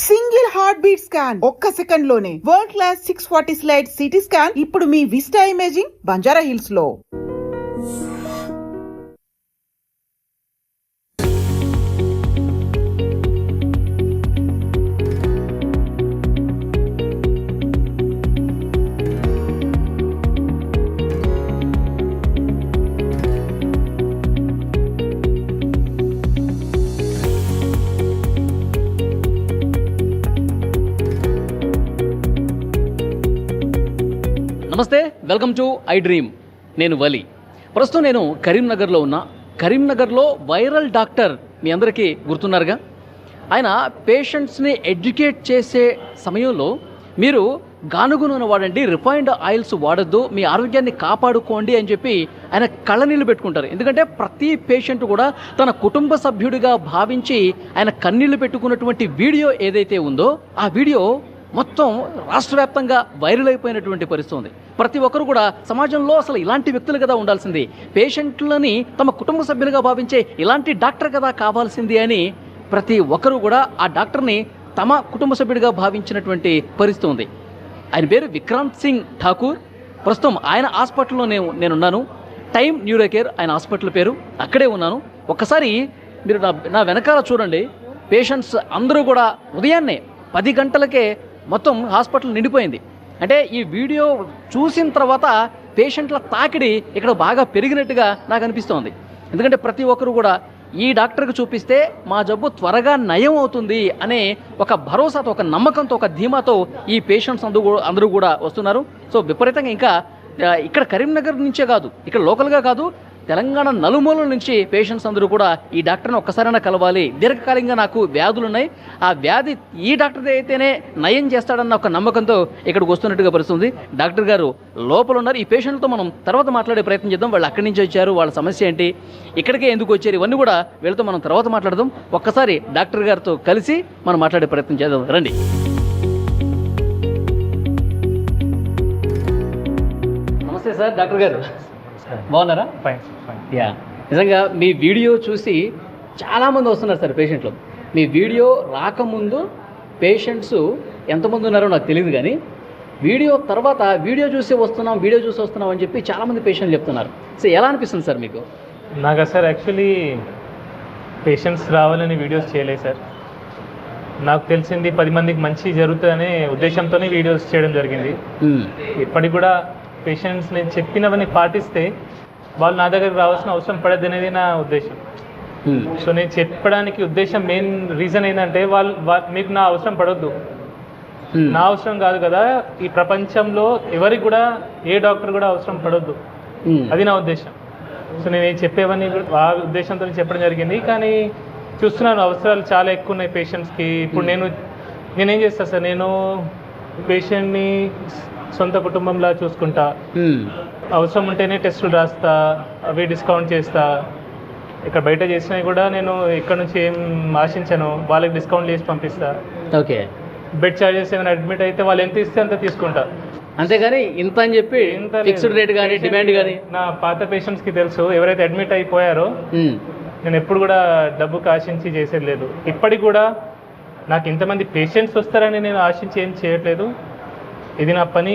Single heart beat scan ఒక్క second లోనే world class 640 slide CT scan ఇప్పుడు మీ vista imaging Banjara hills లో. నమస్తే, వెల్కమ్ టు ఐ డ్రీమ్. నేను వలి. ప్రస్తుతం నేను కరీంనగర్లో ఉన్నా. కరీంనగర్లో వైరల్ డాక్టర్ మీ అందరికీ గుర్తున్నారుగా. ఆయన పేషెంట్స్ని ఎడ్యుకేట్ చేసే సమయంలో మీరు గానుగు నూనె వాడండి, రిఫైన్డ్ ఆయిల్స్ వాడద్దు, మీ ఆరోగ్యాన్ని కాపాడుకోండి అని చెప్పి ఆయన కళ్ళనీళ్ళు పెట్టుకుంటారు. ఎందుకంటే ప్రతి పేషెంట్ కూడా తన కుటుంబ సభ్యుడిగా భావించి ఆయన కన్నీళ్లు పెట్టుకున్నటువంటి వీడియో ఏదైతే ఉందో ఆ వీడియో మొత్తం రాష్ట్ర వ్యాప్తంగా వైరల్ అయిపోయినటువంటి పరిస్థితి ఉంది. ప్రతి ఒక్కరు కూడా సమాజంలో అసలు ఇలాంటి వ్యక్తులు కదా ఉండాల్సింది, పేషెంట్లని తమ కుటుంబ సభ్యులుగా భావించే ఇలాంటి డాక్టర్ కదా కావాల్సింది అని ప్రతి ఒక్కరు కూడా ఆ డాక్టర్ని తమ కుటుంబ సభ్యుడిగా భావించినటువంటి పరిస్థితి ఉంది. ఆయన పేరు విక్రాంత్ సింగ్ ఠాకూర్. ప్రస్తుతం ఆయన హాస్పిటల్లో నేనున్నాను. టైమ్ న్యూరో కేర్ ఆయన హాస్పిటల్ పేరు. అక్కడే ఉన్నాను. ఒక్కసారి మీరు నా వెనకాల చూడండి. పేషెంట్స్ అందరూ కూడా ఉదయాన్నే 10 గంటలకే మొత్తం హాస్పిటల్ నిండిపోయింది. అంటే ఈ వీడియో చూసిన తర్వాత పేషెంట్ల తాకిడి ఇక్కడ బాగా పెరిగినట్టుగా నాకు అనిపిస్తోంది. ఎందుకంటే ప్రతి ఒక్కరు కూడా ఈ డాక్టర్కి చూపిస్తే మా జబ్బు త్వరగా నయం అవుతుంది అనే ఒక భరోసాతో, ఒక నమ్మకంతో, ఒక ధీమాతో ఈ పేషెంట్స్ అందరూ కూడా వస్తున్నారు. సో విపరీతంగా ఇంకా ఇక్కడ కరీంనగర్ నుంచే కాదు, ఇక్కడ లోకల్గా కాదు, తెలంగాణ నలుమూలల నుంచి పేషెంట్స్ అందరూ కూడా ఈ డాక్టర్ని ఒక్కసారైనా కలవాలి, దీర్ఘకాలికంగా నాకు వ్యాధులు ఉన్నాయి, ఆ వ్యాధి ఈ డాక్టర్ అయితేనే నయం చేస్తాడన్న ఒక నమ్మకంతో ఇక్కడికి వస్తున్నట్టుగా పరిస్థితుంది. డాక్టర్ గారు లోపల ఉన్నారు. ఈ పేషెంట్తో మనం తర్వాత మాట్లాడే ప్రయత్నం చేద్దాం. వాళ్ళు అక్కడి నుంచి వచ్చారు, వాళ్ళ సమస్య ఏంటి, ఇక్కడికే ఎందుకు వచ్చారు, ఇవన్నీ కూడా వీళ్ళతో మనం తర్వాత మాట్లాడదాం. ఒక్కసారి డాక్టర్ గారితో కలిసి మనం మాట్లాడే ప్రయత్నం చేద్దాం. రండి. నమస్తే సార్, డాక్టర్ గారు బాగున్నారా? ఫైన్. యా, నిజంగా మీ వీడియో చూసి చాలామంది వస్తున్నారు సార్ పేషెంట్లు. మీ వీడియో రాకముందు పేషెంట్స్ ఎంతమంది ఉన్నారో నాకు తెలియదు, కానీ వీడియో తర్వాత వీడియో చూసి వస్తున్నాం అని చెప్పి చాలామంది పేషెంట్లు చెప్తున్నారు. సో ఎలా అనిపిస్తుంది సార్ మీకు? నాకు సార్ యాక్చువల్లీ పేషెంట్స్ రావాలని వీడియోస్ చేయలేదు సార్. నాకు తెలిసింది 10 మందికి మంచి జరుగుతుందనే ఉద్దేశంతోనే వీడియోస్ చేయడం జరిగింది. ఇప్పటికి కూడా పేషెంట్స్ నేను చెప్పినవన్నీ పాటిస్తే వాళ్ళు నా దగ్గరకు రావాల్సిన అవసరం పడద్దు అనేది నా ఉద్దేశం. సో నేను చెప్పడానికి ఉద్దేశం మెయిన్ రీజన్ ఏంటంటే మీకు నా అవసరం పడొద్దు, నా అవసరం కాదు కదా, ఈ ప్రపంచంలో ఎవరికి కూడా ఏ డాక్టర్ కూడా అవసరం పడొద్దు, అది నా ఉద్దేశం. సో నేను చెప్పేవన్నీ ఆ ఉద్దేశంతో చెప్పడం జరిగింది. కానీ చూస్తున్నాను అవసరాలు చాలా ఎక్కువ ఉన్నాయి పేషెంట్స్కి. ఇప్పుడు నేనేం చేస్తాను సార్, నేను పేషెంట్ని సొంత కుటుంబంలా చూసుకుంటా, అవసరం ఉంటేనే టెస్టులు రాస్తా, అవి డిస్కౌంట్ చేస్తా. ఇక్కడ బయట చేసినవి కూడా నేను ఇక్కడ నుంచి ఏం ఆశించాను, వాళ్ళకి డిస్కౌంట్ చేసి పంపిస్తా. ఓకే, బెడ్ ఛార్జెస్ ఏమైనా అడ్మిట్ అయితే వాళ్ళు ఎంత ఇస్తే అంత తీసుకుంటా, అంతేగాని ఇంత అని చెప్పి ఫిక్స్డ్ రేట్ కానీ డిమాండ్ కానీ. నా పాత పేషెంట్స్కి తెలుసు, ఎవరైతే అడ్మిట్ అయిపోయారో నేను ఎప్పుడు కూడా డబ్బుకి ఆశించి చేసేది లేదు. ఇప్పటికి కూడా నాకు ఇంతమంది పేషెంట్స్ వస్తారని నేను ఆశించి ఏం చేయట్లేదు. ఇది నా పని,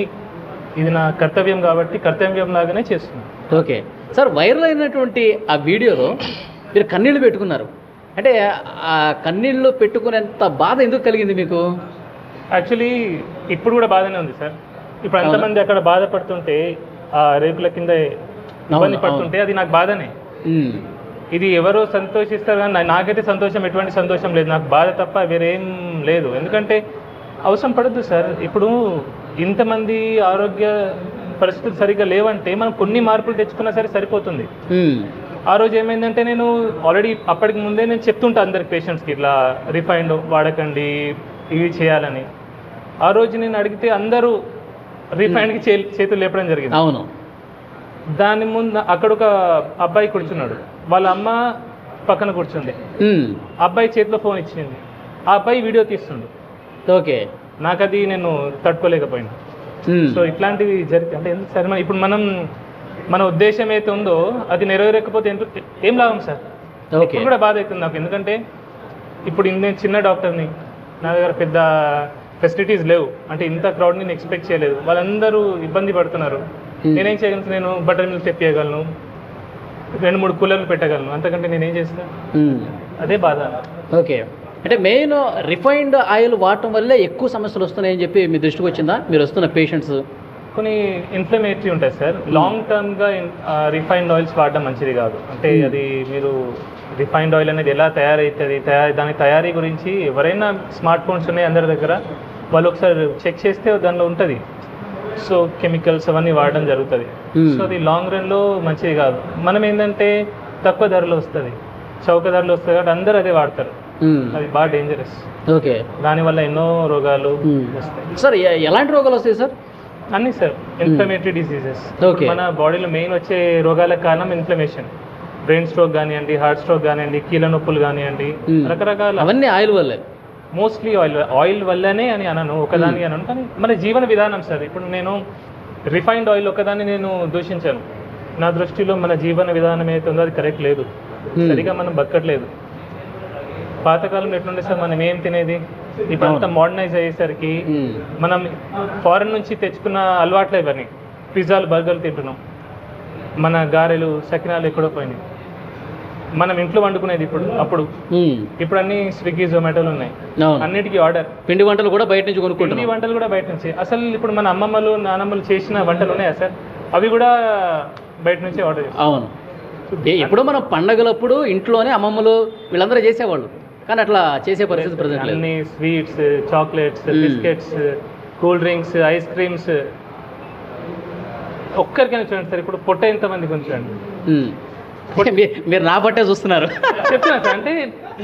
ఇది నా కర్తవ్యం కాబట్టి కర్తవ్యం లాగానే చేస్తున్నాను. ఓకే సార్, వైరల్ అయినటువంటి ఆ వీడియోలో మీరు కన్నీళ్ళు పెట్టుకున్నారు. అంటే ఆ కన్నీళ్ళు పెట్టుకునేంత బాధ ఎందుకు కలిగింది మీకు? యాక్చువల్లీ ఇప్పుడు కూడా బాధనే ఉంది సార్. ఇప్పుడు అంతమంది అక్కడ బాధపడుతుంటే, ఆ రేకుల కింద ఇబ్బంది పడుతుంటే అది నాకు బాధనే. ఇది ఎవరో సంతోషిస్తారు కానీ నాకైతే సంతోషం, ఎటువంటి సంతోషం లేదు. నాకు బాధ తప్ప వేరేం లేదు. ఎందుకంటే అవసరం పడద్దు సార్. ఇప్పుడు ఇంతమంది ఆరోగ్య పరిస్థితులు సరిగ్గా లేవంటే మనం కొన్ని మార్పులు తెచ్చుకున్నా సరే సరిపోతుంది. ఆ రోజు ఏమైందంటే నేను ఆల్రెడీ అప్పటికి ముందే నేను చెప్తుంటా అందరికి పేషెంట్స్కి ఇట్లా రిఫైండ్ వాడకండి, ఇవి చేయాలని. ఆ రోజు నేను అడిగితే అందరూ రిఫైండ్కి చేతులు లేపడం జరిగింది. అవును. దాని ముందు అక్కడ ఒక అబ్బాయి కూర్చున్నాడు, వాళ్ళ అమ్మ పక్కన కూర్చుంది. అబ్బాయి చేతిలో ఫోన్ ఇచ్చింది, ఆ అబ్బాయి వీడియో తీస్తుండు. ఓకే, నాకు అది నేను తట్టుకోలేకపోయినా. సో ఇట్లాంటివి అంటే ఎందుకు సార్, ఇప్పుడు మన ఉద్దేశం అయితే ఉందో అది నెరవేరకపోతే ఏం లాభం సార్? ఇప్పుడు కూడా బాధ అవుతుంది నాకు. ఎందుకంటే ఇప్పుడు నేను చిన్న డాక్టర్ని, నా దగ్గర పెద్ద ఫెసిలిటీస్ లేవు, అంటే ఇంత క్రౌడ్ నేను ఎక్స్పెక్ట్ చేయలేదు, వాళ్ళందరూ ఇబ్బంది పడుతున్నారు. నేనేం చేయగలను? నేను బటర్ మిల్క్ తెప్పియగలను, 2-3 కూలర్లు పెట్టగలను, అంతకంటే నేనేం చేస్తాను? అదే బాధ. ఓకే, అంటే మెయిన్ రిఫైన్డ్ ఆయిల్ వాడటం వల్లే ఎక్కువ సమస్యలు వస్తున్నాయని చెప్పి మీ దృష్టికి వచ్చిందా? మీరు వస్తున్న పేషెంట్స్ కొన్ని ఇన్ఫ్లమేటరీ ఉంటాయి సార్. లాంగ్ టర్మ్గా రిఫైన్డ్ ఆయిల్స్ వాడడం మంచిది కాదు. అంటే అది మీరు రిఫైన్డ్ ఆయిల్ అనేది ఎలా తయారవుతుంది, దాని తయారీ గురించి ఎవరైనా స్మార్ట్ ఫోన్స్ ఉన్నాయి అందరి దగ్గర, వాళ్ళు ఒకసారి చెక్ చేస్తే దానిలో ఉంటుంది. సో కెమికల్స్ అవన్నీ వాడడం జరుగుతుంది. సో అది లాంగ్ రన్లో మంచిది కాదు. మనం ఏంటంటే తక్కువ ధరలో వస్తుంది, చౌక ధరలో వస్తుంది కాబట్టి అందరూ అదే వాడతారు. అది బాగా డేంజరస్. ఓకే, దానివల్ల ఎన్నో రోగాలు వస్తాయి. సార్ ఎలాంటి రోగాలు వస్తాయి సార్? అన్నీ సార్, ఇన్ఫ్లమేటరీ డిసీజెస్. మన బాడీలో మెయిన్ వచ్చే రోగాలకు కారణం ఇన్ఫ్లమేషన్. బ్రెయిన్ స్ట్రోక్ కానివ్వండి, హార్ట్ స్ట్రోక్ కానివ్వండి, కీళ్ళ నొప్పులు కానివ్వండి, రకరకాల, అవన్నీ ఆయిల్ వల్లే. మోస్ట్లీ ఆయిల్ వల్లనే అని అనను, ఒకదాని అనను, కానీ మన జీవన విధానం సార్. ఇప్పుడు నేను రిఫైన్డ్ ఆయిల్ ఒకదాన్ని నేను దూషించాను. నా దృష్టిలో మన జీవన విధానం ఏదైతే ఉందో అది కరెక్ట్ లేదు, సరిగా మనం బతకట్లేదు. పాతకాలంలో ఎట్లుండే సార్, మనం ఏం తినేది, ఇప్పుడు అంతా మోడర్నైజ్ అయ్యేసరికి మనం ఫారెన్ నుంచి తెచ్చుకున్న అలవాట్లే ఇవన్నీ. పిజ్జాలు, బర్గర్లు తింటున్నాం, మన గారెలు, సకినాలు ఎక్కడో పోయినాయి. మనం ఇంట్లో వండుకునేది ఇప్పుడు అన్ని స్విగ్గీ, జొమాటోలు ఉన్నాయి, అన్నిటికీ ఆర్డర్. పిండి వంటలు కూడా బయట నుంచి కొనుక్కుంటాం. పిండి వంటలు కూడా బయట నుంచి. అసలు ఇప్పుడు మన అమ్మమ్మలు, నానమ్మలు చేసిన వంటలు ఉన్నాయా సార్? అవి కూడా బయట నుంచి ఆర్డర్ చేస్తాం. అవును, ఎప్పుడో మనం పండగలప్పుడు ఇంట్లోనే అమ్మమ్మలు వీళ్ళందరూ చేసేవాళ్ళు, కానీ అట్లా చేసే పరిస్థితి ప్రజెంట్ లేదు. అన్ని sweets, chocolates, biscuits, cool drinks, ice creams. ఒక్కరికైనా చూడండి సార్, ఇప్పుడు పొట్ట ఎంతమందికి ఉంచండి. మీరు నా పట్టే చూస్తున్నారు. చెప్తున్నా సార్, అంటే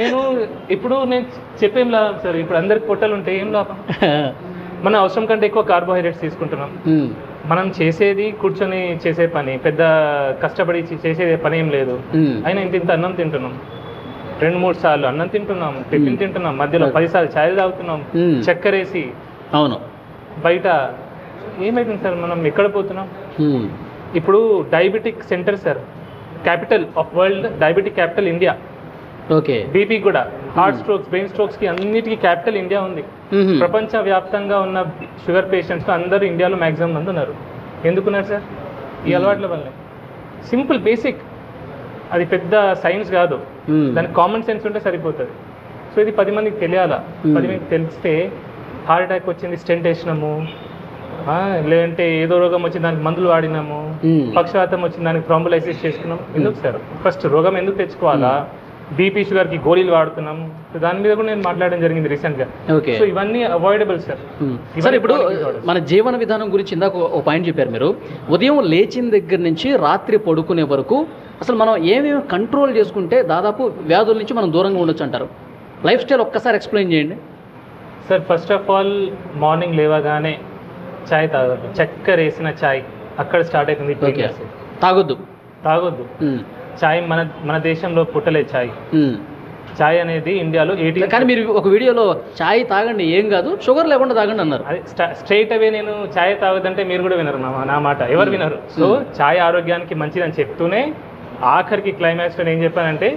నేను చెప్పేం లాభం సార్. ఇప్పుడు అందరికి పొట్టలు ఉంటే ఏం లాభం? మన అవసరం కంటే ఎక్కువ కార్బోహైడ్రేట్స్ తీసుకుంటున్నాం. మనం చేసేది కూర్చొని చేసే పని, పెద్ద కష్టపడి చేసే పని ఏం లేదు. అయినా ఇంత అన్నం తింటున్నాం, 2-3 సార్లు అన్నం తింటున్నాం, టిఫిన్ తింటున్నాం, మధ్యలో 10 సార్లు ఛాయ్ తాగుతున్నాం, చక్కెర వేసి. అవును, బయట ఏమైతుంది సార్? మనం ఎక్కడ పోతున్నాం? ఇప్పుడు diabetic centre sir, capital of world, diabetic capital India. Okay, BP కూడా, హార్ట్ స్ట్రోక్స్, బ్రెయిన్ స్ట్రోక్స్కి అన్నిటికీ క్యాపిటల్ ఇండియా ఉంది. ప్రపంచ వ్యాప్తంగా ఉన్న షుగర్ పేషెంట్స్ అందరూ ఇండియాలో మ్యాక్సిమం మంది ఉన్నారు. ఎందుకున్నారు సార్? ఈ అలవాట్ల వల్లే. సింపుల్, బేసిక్, అది పెద్ద సైన్స్ కాదు, దానికి కామన్ సెన్స్ ఉంటే సరిపోతుంది. సో ఇది 10 మందికి తెలియాలా. 10 మందికి తెలిస్తే హార్ట్ అటాక్ వచ్చింది, స్టెంట్ వేసినాము, లేదంటే ఏదో రోగం వచ్చింది దానికి మందులు వాడినాము, పక్షవాతం వచ్చింది దానికి థ్రాంబోలైసిస్ చేసుకున్నాం. ఎందుకు సార్? ఫస్ట్ రోగం ఎందుకు తెచ్చుకోవాలా? బీపీ, షుగర్కి గోళీలు వాడుతున్నాం. దాని మీద కూడా నేను మాట్లాడడం జరిగింది రీసెంట్గా. సో ఇవన్నీ అవాయిడబుల్ సార్. సార్, ఇప్పుడు మన జీవన విధానం గురించి ఇందాక ఒక పాయింట్ చెప్పారు మీరు. ఉదయం లేచిన దగ్గర నుంచి రాత్రి పడుకునే వరకు అసలు మనం ఏమేమి కంట్రోల్ చేసుకుంటే దాదాపు వ్యాధుల నుంచి మనం దూరంగా ఉండొచ్చు అంటారు? లైఫ్ స్టైల్ ఒక్కసారి ఎక్స్ప్లెయిన్ చేయండి sir. First of all morning లేవగానే చాయ్ తాగొద్దు. చక్కెర వేసిన చాయ్ అక్కడ స్టార్ట్ అవుతుంది. తాగొద్దు చాయ్. మన దేశంలో పుట్టలేదు చాయ్. చాయ్ అనేది ఇండియాలో 80. కానీ మీరు ఒక వీడియోలో చాయ్ తాగండి, ఏం కాదు, షుగర్ లేకుండా తాగండి అన్నారు. అది స్ట్రైట్ అవే నేను చాయ్ తాగొద్దంటే మీరు కూడా వినరు నా మాట, ఎవరు వినరు. సో చాయ్ ఆరోగ్యానికి మంచిదని చెప్తూనే ఆఖరికి క్లైమాక్స్లో ఏం చెప్పానంటే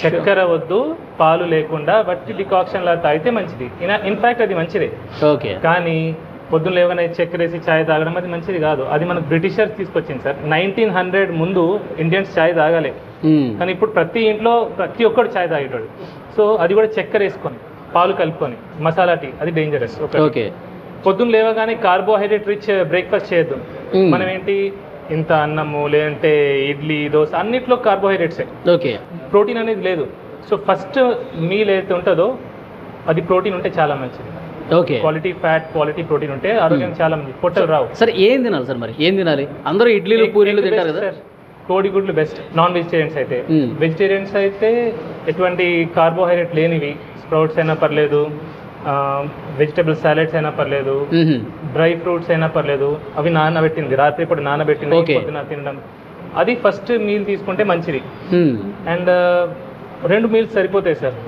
చక్కెర వద్దు, పాలు లేకుండా వట్టి డికాక్షన్ లా తాగితే మంచిది. ఇన్ఫాక్ట్ అది మంచిదే. ఓకే, కానీ పొద్దున్న లేవగానే చక్కెర వేసి చాయ్ తాగడం అది మంచిది కాదు. అది మనకు బ్రిటిషర్స్ తీసుకొచ్చింది సార్. 1900 ముందు ఇండియన్స్ చాయ్ తాగలే, కానీ ఇప్పుడు ప్రతి ఇంట్లో ప్రతి ఒక్కడు చాయ్ తాగేటాడు. సో అది కూడా చక్కెర వేసుకొని, పాలు కలుపుకొని, మసాలా టీ, అది డేంజరస్. ఓకే, పొద్దున్న లేవగానే కార్బోహైడ్రేట్ రిచ్ బ్రేక్ఫాస్ట్ చేయొద్దు. మనం ఏంటి, ఇంత అన్నము, లేదంటే ఇడ్లీ, దోశ, అన్నిట్లో కార్బోహైడ్రేట్సే. ఓకే, ప్రోటీన్ అనేది లేదు. సో ఫస్ట్ మీల్ ఏదైతే ఉంటుందో అది ప్రోటీన్ ఉంటే చాలా మంచిది. Okay, quality fat, quality protein ఉంటే ఆరోగ్యం చాలా మంచిది, పొట్టలు రావు. సరే, ఏం తినాలి సార్? మరి ఏం తినాలి? అందరూ ఇడ్లీలు, పూరీలు తింటారు కదా. కోడిగుడ్లు బెస్ట్ నాన్ వెజిటేరియన్స్ అయితే. వెజిటేరియన్స్ అయితే ఎటువంటి కార్బోహైడ్రేట్ లేనివి, స్ప్రౌట్స్ అయినా పర్లేదు, వెజిటబుల్ సాలెడ్స్ అయినా పర్లేదు, డ్రై ఫ్రూట్స్ అయినా పర్లేదు, అవి నానబెట్టింది, రాత్రి ఇప్పుడు నానబెట్టింది, పొద్దున తినడం, అది ఫస్ట్ మీల్ తీసుకుంటే మంచిది. అండ్ 2 మీల్స్ సరిపోతాయి సార్.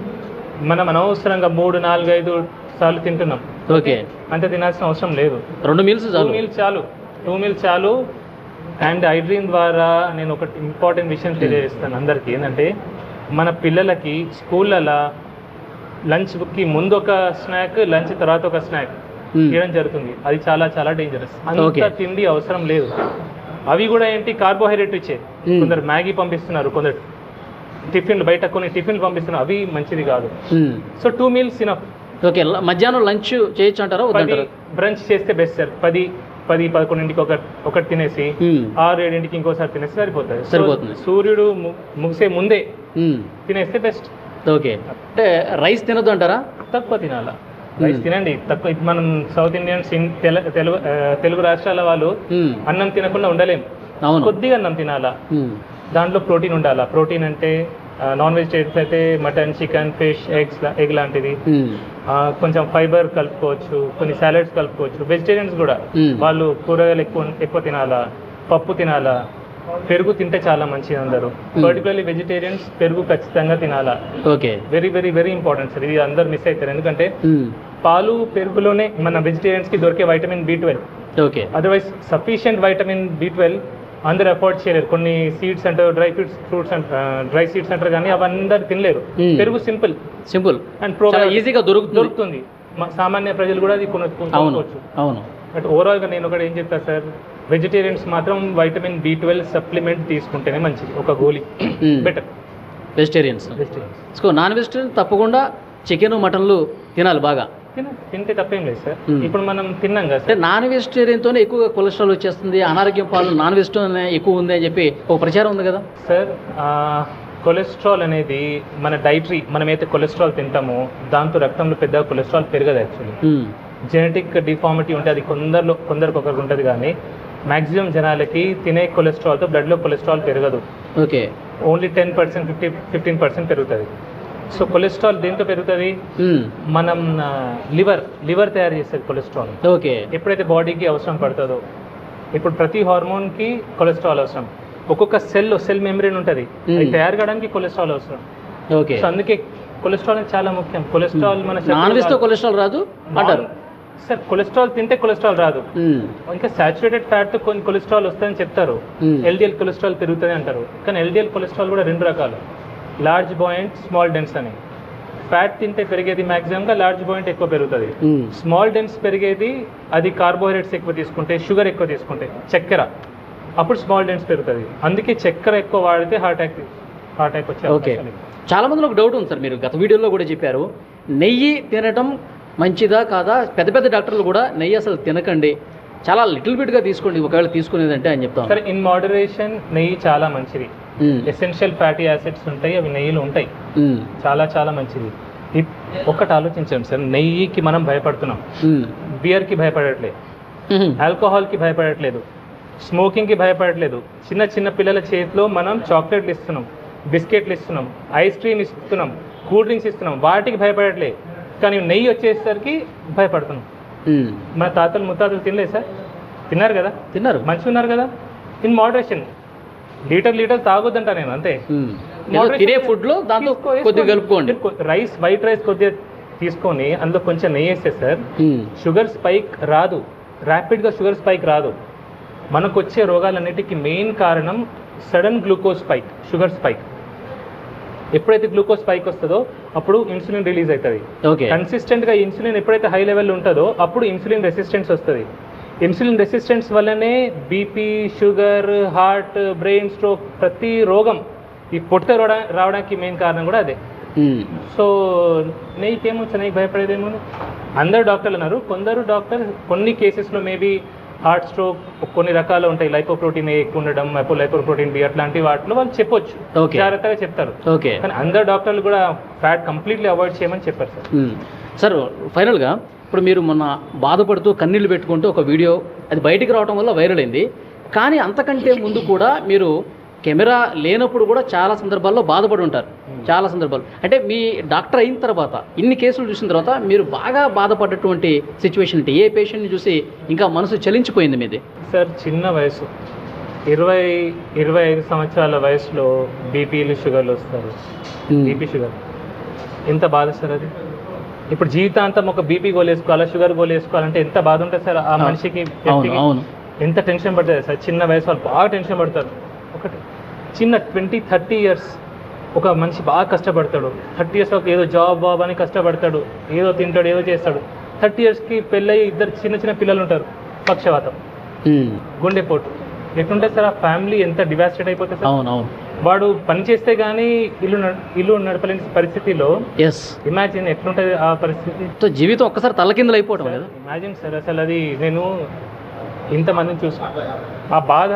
మనం అనవసరంగా 3, 4, 5 సార్లు తింటున్నాం. ఓకే, అంతే తినాల్సిన అవసరం లేదు. 2 మీల్స్ చాలు. 2 మీల్స్ చాలు. అండ్ ఐడ్రీమ్ ద్వారా నేను ఒక ఇంపార్టెంట్ విషయం తెలియజేస్తాను అందరికీ. ఏంటంటే మన పిల్లలకి స్కూళ్ళలో లంచ్కి ముందు ఒక స్నాక్, లంచ్ తర్వాత ఒక స్నాక్ చేయడం జరుగుతుంది. అది చాలా చాలా డేంజరస్. అంత తిండి అవసరం లేదు. అవి కూడా ఏంటి, కార్బోహైడ్రేట్ ఇచ్చే. కొందరు మ్యాగీ పంపిస్తున్నారు, కొందరు టిఫిన్లు బయట కొన్ని టిఫిన్లు పంపిస్తున్నారు, అవి మంచిది కాదు. So 2 meals enough. ఓకే, మధ్యాహ్నం లంచ్ చేయొచ్చు అంటారా? 10 బ్రంచ్ చేస్తే బెస్ట్ సార్. 10-11కి ఒకటి తినేసి 6-7కి ఇంకోసారి తినేసి సరిపోతుంది. సూర్యుడు ముగిసే ముందే తినేస్తే బెస్ట్. ఓకే, అంటే రైస్ తినొద్దు అంటారా? తక్కువ తినాలా, రైస్ తినండి తక్కువ. ఇప్పుడు మనం సౌత్ ఇండియన్స్ తెలుగు రాష్ట్రాల వాళ్ళు అన్నం తినకుండా ఉండలేం. కొద్దిగా అన్నం తినాలా, దాంట్లో ప్రోటీన్ ఉండాలా. ప్రోటీన్ అంటే నాన్ వెజిటేరియన్స్ అయితే మటన్, చికెన్, ఫిష్, ఎగ్ లాంటిది. కొంచెం ఫైబర్ కలుపుకోవచ్చు, కొన్ని సాలడ్స్ కలుపుకోవచ్చు. వెజిటేరియన్స్ కూడా వాళ్ళు కూరగాయలు ఎక్కువ తినాలా, పప్పు తినాలా, పెరుగు తింటే చాలా మంచిది అందరూ. పర్టికులర్లీ వెజిటేరియన్స్ పెరుగు ఖచ్చితంగా తినాలా. Okay, very very very important sir. ఇది అందరు మిస్ అవుతారు, ఎందుకంటే పాలు పెరుగులోనే మన వెజిటేరియన్స్కి దొరికే vitamin B12. Okay, otherwise sufficient vitamin B12 అందరు అఫోర్డ్ చేయలేరు. కొన్ని సీడ్స్ అంటారు, ఫ్రూట్స్ డ్రై సీడ్స్ అంటారు, కానీ అవి అందరు తినలేరు. పెరుగు సింపుల్ అండ్ ఈజీగా దొరుకుతుంది. సామాన్య ప్రజలు కూడా అది కొనుక్కోవచ్చు. అవును, బట్ ఓవరాల్గా నేను ఒకటి ఏం చెప్తాను సార్, వెజిటేరియన్స్ మాత్రం వైటమిన్ B12 సప్లిమెంట్ తీసుకుంటేనే మంచిది. ఒక గోళీ బెటర్ వెజిటేరియన్స్. నాన్ వెజిటేరియన్ తప్పకుండా చికెన్, మటన్లు తినాలి బాగా. తింటే తప్పేం లేదు సార్. ఇప్పుడు మనం తిన్నాం కదా సార్, నాన్ వెజిటేరియన్తోనే ఎక్కువ కొలెస్ట్రాల్ వచ్చేస్తుంది, అనారోగ్యం పాలు నాన్ వెజిటేరియన్ ఎక్కువ ఉంది అని చెప్పి ఒక ప్రచారం ఉంది కదా సార్. కొలెస్ట్రాల్ అనేది మన డైటరీ, మనమైతే కొలెస్ట్రాల్ తింటామో దాంతో రక్తంలో పెద్దగా కొలెస్ట్రాల్ పెరగదు. యాక్చువల్లీ జెనెటిక్ డిఫార్మిటీ ఉంటే అది కొందరికి ఒకరికి ఉంటుంది, కానీ మ్యాక్సిమం జనాలకి తినే కొలెస్ట్రాల్తో బ్లడ్లో కొలెస్ట్రాల్ పెరగదు. ఓకే, ఓన్లీ 10%, 15% పెరుగుతుంది. సో కొలెస్ట్రాల్ దేంతో పెరుగుతుంది? మనం లివర్ తయారు చేసేది కొలెస్ట్రాల్. ఓకే, ఎప్పుడైతే బాడీకి అవసరం పడుతుందో. ఇప్పుడు ప్రతి హార్మోన్కి కొలెస్ట్రాల్ అవసరం. ఒక్కొక్క సెల్ మెంబ్రేన్ ఉంటుంది, అది తయారు కావడానికి కొలెస్ట్రాల్ అవసరం. ఓకే, సో అందుకే కొలెస్ట్రాల్ చాలా ముఖ్యం. కొలెస్ట్రాల్ మన కొలెస్ట్రాల్ రాదు అంటారు సార్. కొలెస్ట్రాల్ తింటే కొలెస్ట్రాల్ రాదు. ఇంకా సాచురేటెడ్ ఫ్యాట్ కొన్ని కొలెస్ట్రాల్ వస్తుందని చెప్తారు. LDL కొలెస్ట్రాల్ పెరుగుతుంది అంటారు, కానీ LDL కొలెస్ట్రాల్ కూడా 2 రకాలు, లార్జ్ బాయింట్, స్మాల్ డెన్స్ అని. ఫ్యాట్ తింటే పెరిగేది మ్యాక్సిమంగా లార్జ్ బాయింట్ ఎక్కువ పెరుగుతుంది. స్మాల్ డెన్స్ పెరిగేది అది కార్బోహైడ్రేట్స్ ఎక్కువ తీసుకుంటే, షుగర్ ఎక్కువ తీసుకుంటే, చక్కెర, అప్పుడు స్మాల్ డెన్స్ పెరుగుతుంది. అందుకే చక్కెర ఎక్కువ వాడితే హార్ట్ అటాక్ వచ్చే. ఓకే, చాలా మందిలో ఒక డౌట్ ఉంది సార్, మీరు గత వీడియోలో కూడా చెప్పారు, నెయ్యి తినటం మంచిదా కాదా? పెద్ద పెద్ద డాక్టర్లు కూడా నెయ్యి అసలు తినకండి, చాలా లిటిల్ బిట్గా తీసుకోండి ఒకవేళ తీసుకునేదంటే అని చెప్తాను సార్. ఇన్ మోడరేషన్ నెయ్యి చాలా మంచిది. ఎసెన్షియల్ ఫ్యాటీ యాసిడ్స్ ఉంటాయి, అవి నెయ్యిలో ఉంటాయి, చాలా చాలా మంచిది. ఒక్కటి ఆలోచించండి సార్, నెయ్యికి మనం భయపడుతున్నాం, బియర్కి భయపడట్లేదు, ఆల్కహాల్కి భయపడట్లేదు, స్మోకింగ్కి భయపడట్లేదు. చిన్న పిల్లల చేతిలో మనం చాక్లెట్లు ఇస్తున్నాం, బిస్కెట్లు ఇస్తున్నాం, ఐస్ క్రీమ్ ఇస్తున్నాం, కూల్ డ్రింక్స్ ఇస్తున్నాం, వాటికి భయపడట్లేదు. కానీ నెయ్యి వచ్చేసరికి భయపడుతున్నాం. మన తాతలు ముత్తాతలు తినలేదు సార్, తిన్నారు కదా, మంచిగా ఉన్నారు కదా. ఇన్ మోడరేషన్, లీటర్ తాగొద్దంట నేను, అంతే. తినే ఫుడ్లో దాంట్లో కొద్దిగా కలుపుకోండి. వైట్ రైస్ కొద్దిగా తీసుకొని అందులో కొంచెం నెయ్యి వేస్తే సార్ షుగర్ స్పైక్ రాదు, ర్యాపిడ్గా షుగర్ స్పైక్ రాదు. మనకు వచ్చే రోగాలన్నిటికీ మెయిన్ కారణం sudden glucose spike, sugar spike. ఎప్పుడైతే గ్లూకోజ్ స్పైక్ వస్తుందో అప్పుడు ఇన్సులిన్ రిలీజ్ అవుతుంది. కన్సిస్టెంట్గా ఇన్సులిన్ ఎప్పుడైతే హై లెవెల్ ఉంటుందో అప్పుడు ఇన్సులిన్ రెసిస్టెన్స్ వస్తుంది. ఇన్సులిన్ రెసిస్టెన్స్ వల్లనే BP, sugar, heart, brain stroke, ప్రతి రోగం ఈ పొట్ట రావడానికి మెయిన్ కారణం కూడా అదే. సో నెయ్యికి ఏమొచ్చు, నెయ్యి భయపడేదేమో. అందరు డాక్టర్లు అన్నారు, కొందరు డాక్టర్ కొన్ని కేసెస్లో మేబీ హార్ట్ స్ట్రోక్ కొన్ని రకాలు ఉంటాయి, లైపోప్రోటీన్ ఎక్కువ ఉండడం, లైపోప్రోటీన్ బి అట్లాంటి వాటిలో వాళ్ళు చెప్పొచ్చు, జాగ్రత్తగా చెప్తారు. ఓకే, కానీ అందరు డాక్టర్లు కూడా ఫ్యాట్ కంప్లీట్లీ అవాయిడ్ చేయమని చెప్పారు సార్. సార్ ఫైనల్గా ఇప్పుడు మీరు మొన్న బాధపడుతూ కన్నీళ్ళు పెట్టుకుంటూ ఒక వీడియో అది బయటికి రావడం వల్ల వైరల్ అయింది, కానీ అంతకంటే ముందు కూడా మీరు కెమెరా లేనప్పుడు కూడా చాలా సందర్భాల్లో బాధపడి ఉంటారు. చాలా సందర్భాలు అంటే మీ డాక్టర్ అయిన తర్వాత ఇన్ని కేసులు చూసిన తర్వాత మీరు బాగా బాధపడ్డటువంటి సిచ్యువేషన్ అంటే ఏ పేషెంట్ని చూసి ఇంకా మనసు చలించిపోయింది మీది? సార్ చిన్న వయసు 20-25 సంవత్సరాల వయసులో బీపీలు, షుగర్లు వస్తారు. బీపీ, షుగర్ ఎంత బాధ సార్ అది. ఇప్పుడు జీవితాంతం ఒక బీపీ గోలేసుకోవాలా, షుగర్ గోలేసుకోవాలంటే ఎంత బాధ ఉంటుంది సార్ ఆ మనిషికి. ఎంత టెన్షన్ పడుతుంది సార్. చిన్న వయసు వాళ్ళు బాగా టెన్షన్ పడతారు. ఒకటి చిన్న 20-30 ఇయర్స్ ఒక మనిషి బాగా కష్టపడతాడు, 30 years ఏదో జాబ్ అని కష్టపడతాడు, ఏదో తింటాడు, ఏదో చేస్తాడు. 30 yearsకి పెళ్ళయి ఇద్దరు చిన్న చిన్న పిల్లలు ఉంటారు, పక్షవాతం, గుండెపోటు. ఎట్లుంటుంది సార్ ఆ ఫ్యామిలీ? ఎంత డివాస్టేట్ అయిపోతుంది సార్. అవునవును. వాడు పని చేస్తే కానీ ఇల్లు నడపలేని పరిస్థితిలో ఇమాజిన్ ఎట్లుంటుంది ఆ పరిస్థితి. జీవితం ఒక్కసారి తలకిందులు అయిపోవడం కదా. ఇమాజిన్ సార్, అసలు అది నేను ఇంతమందిని చూసా, ఆ బాధ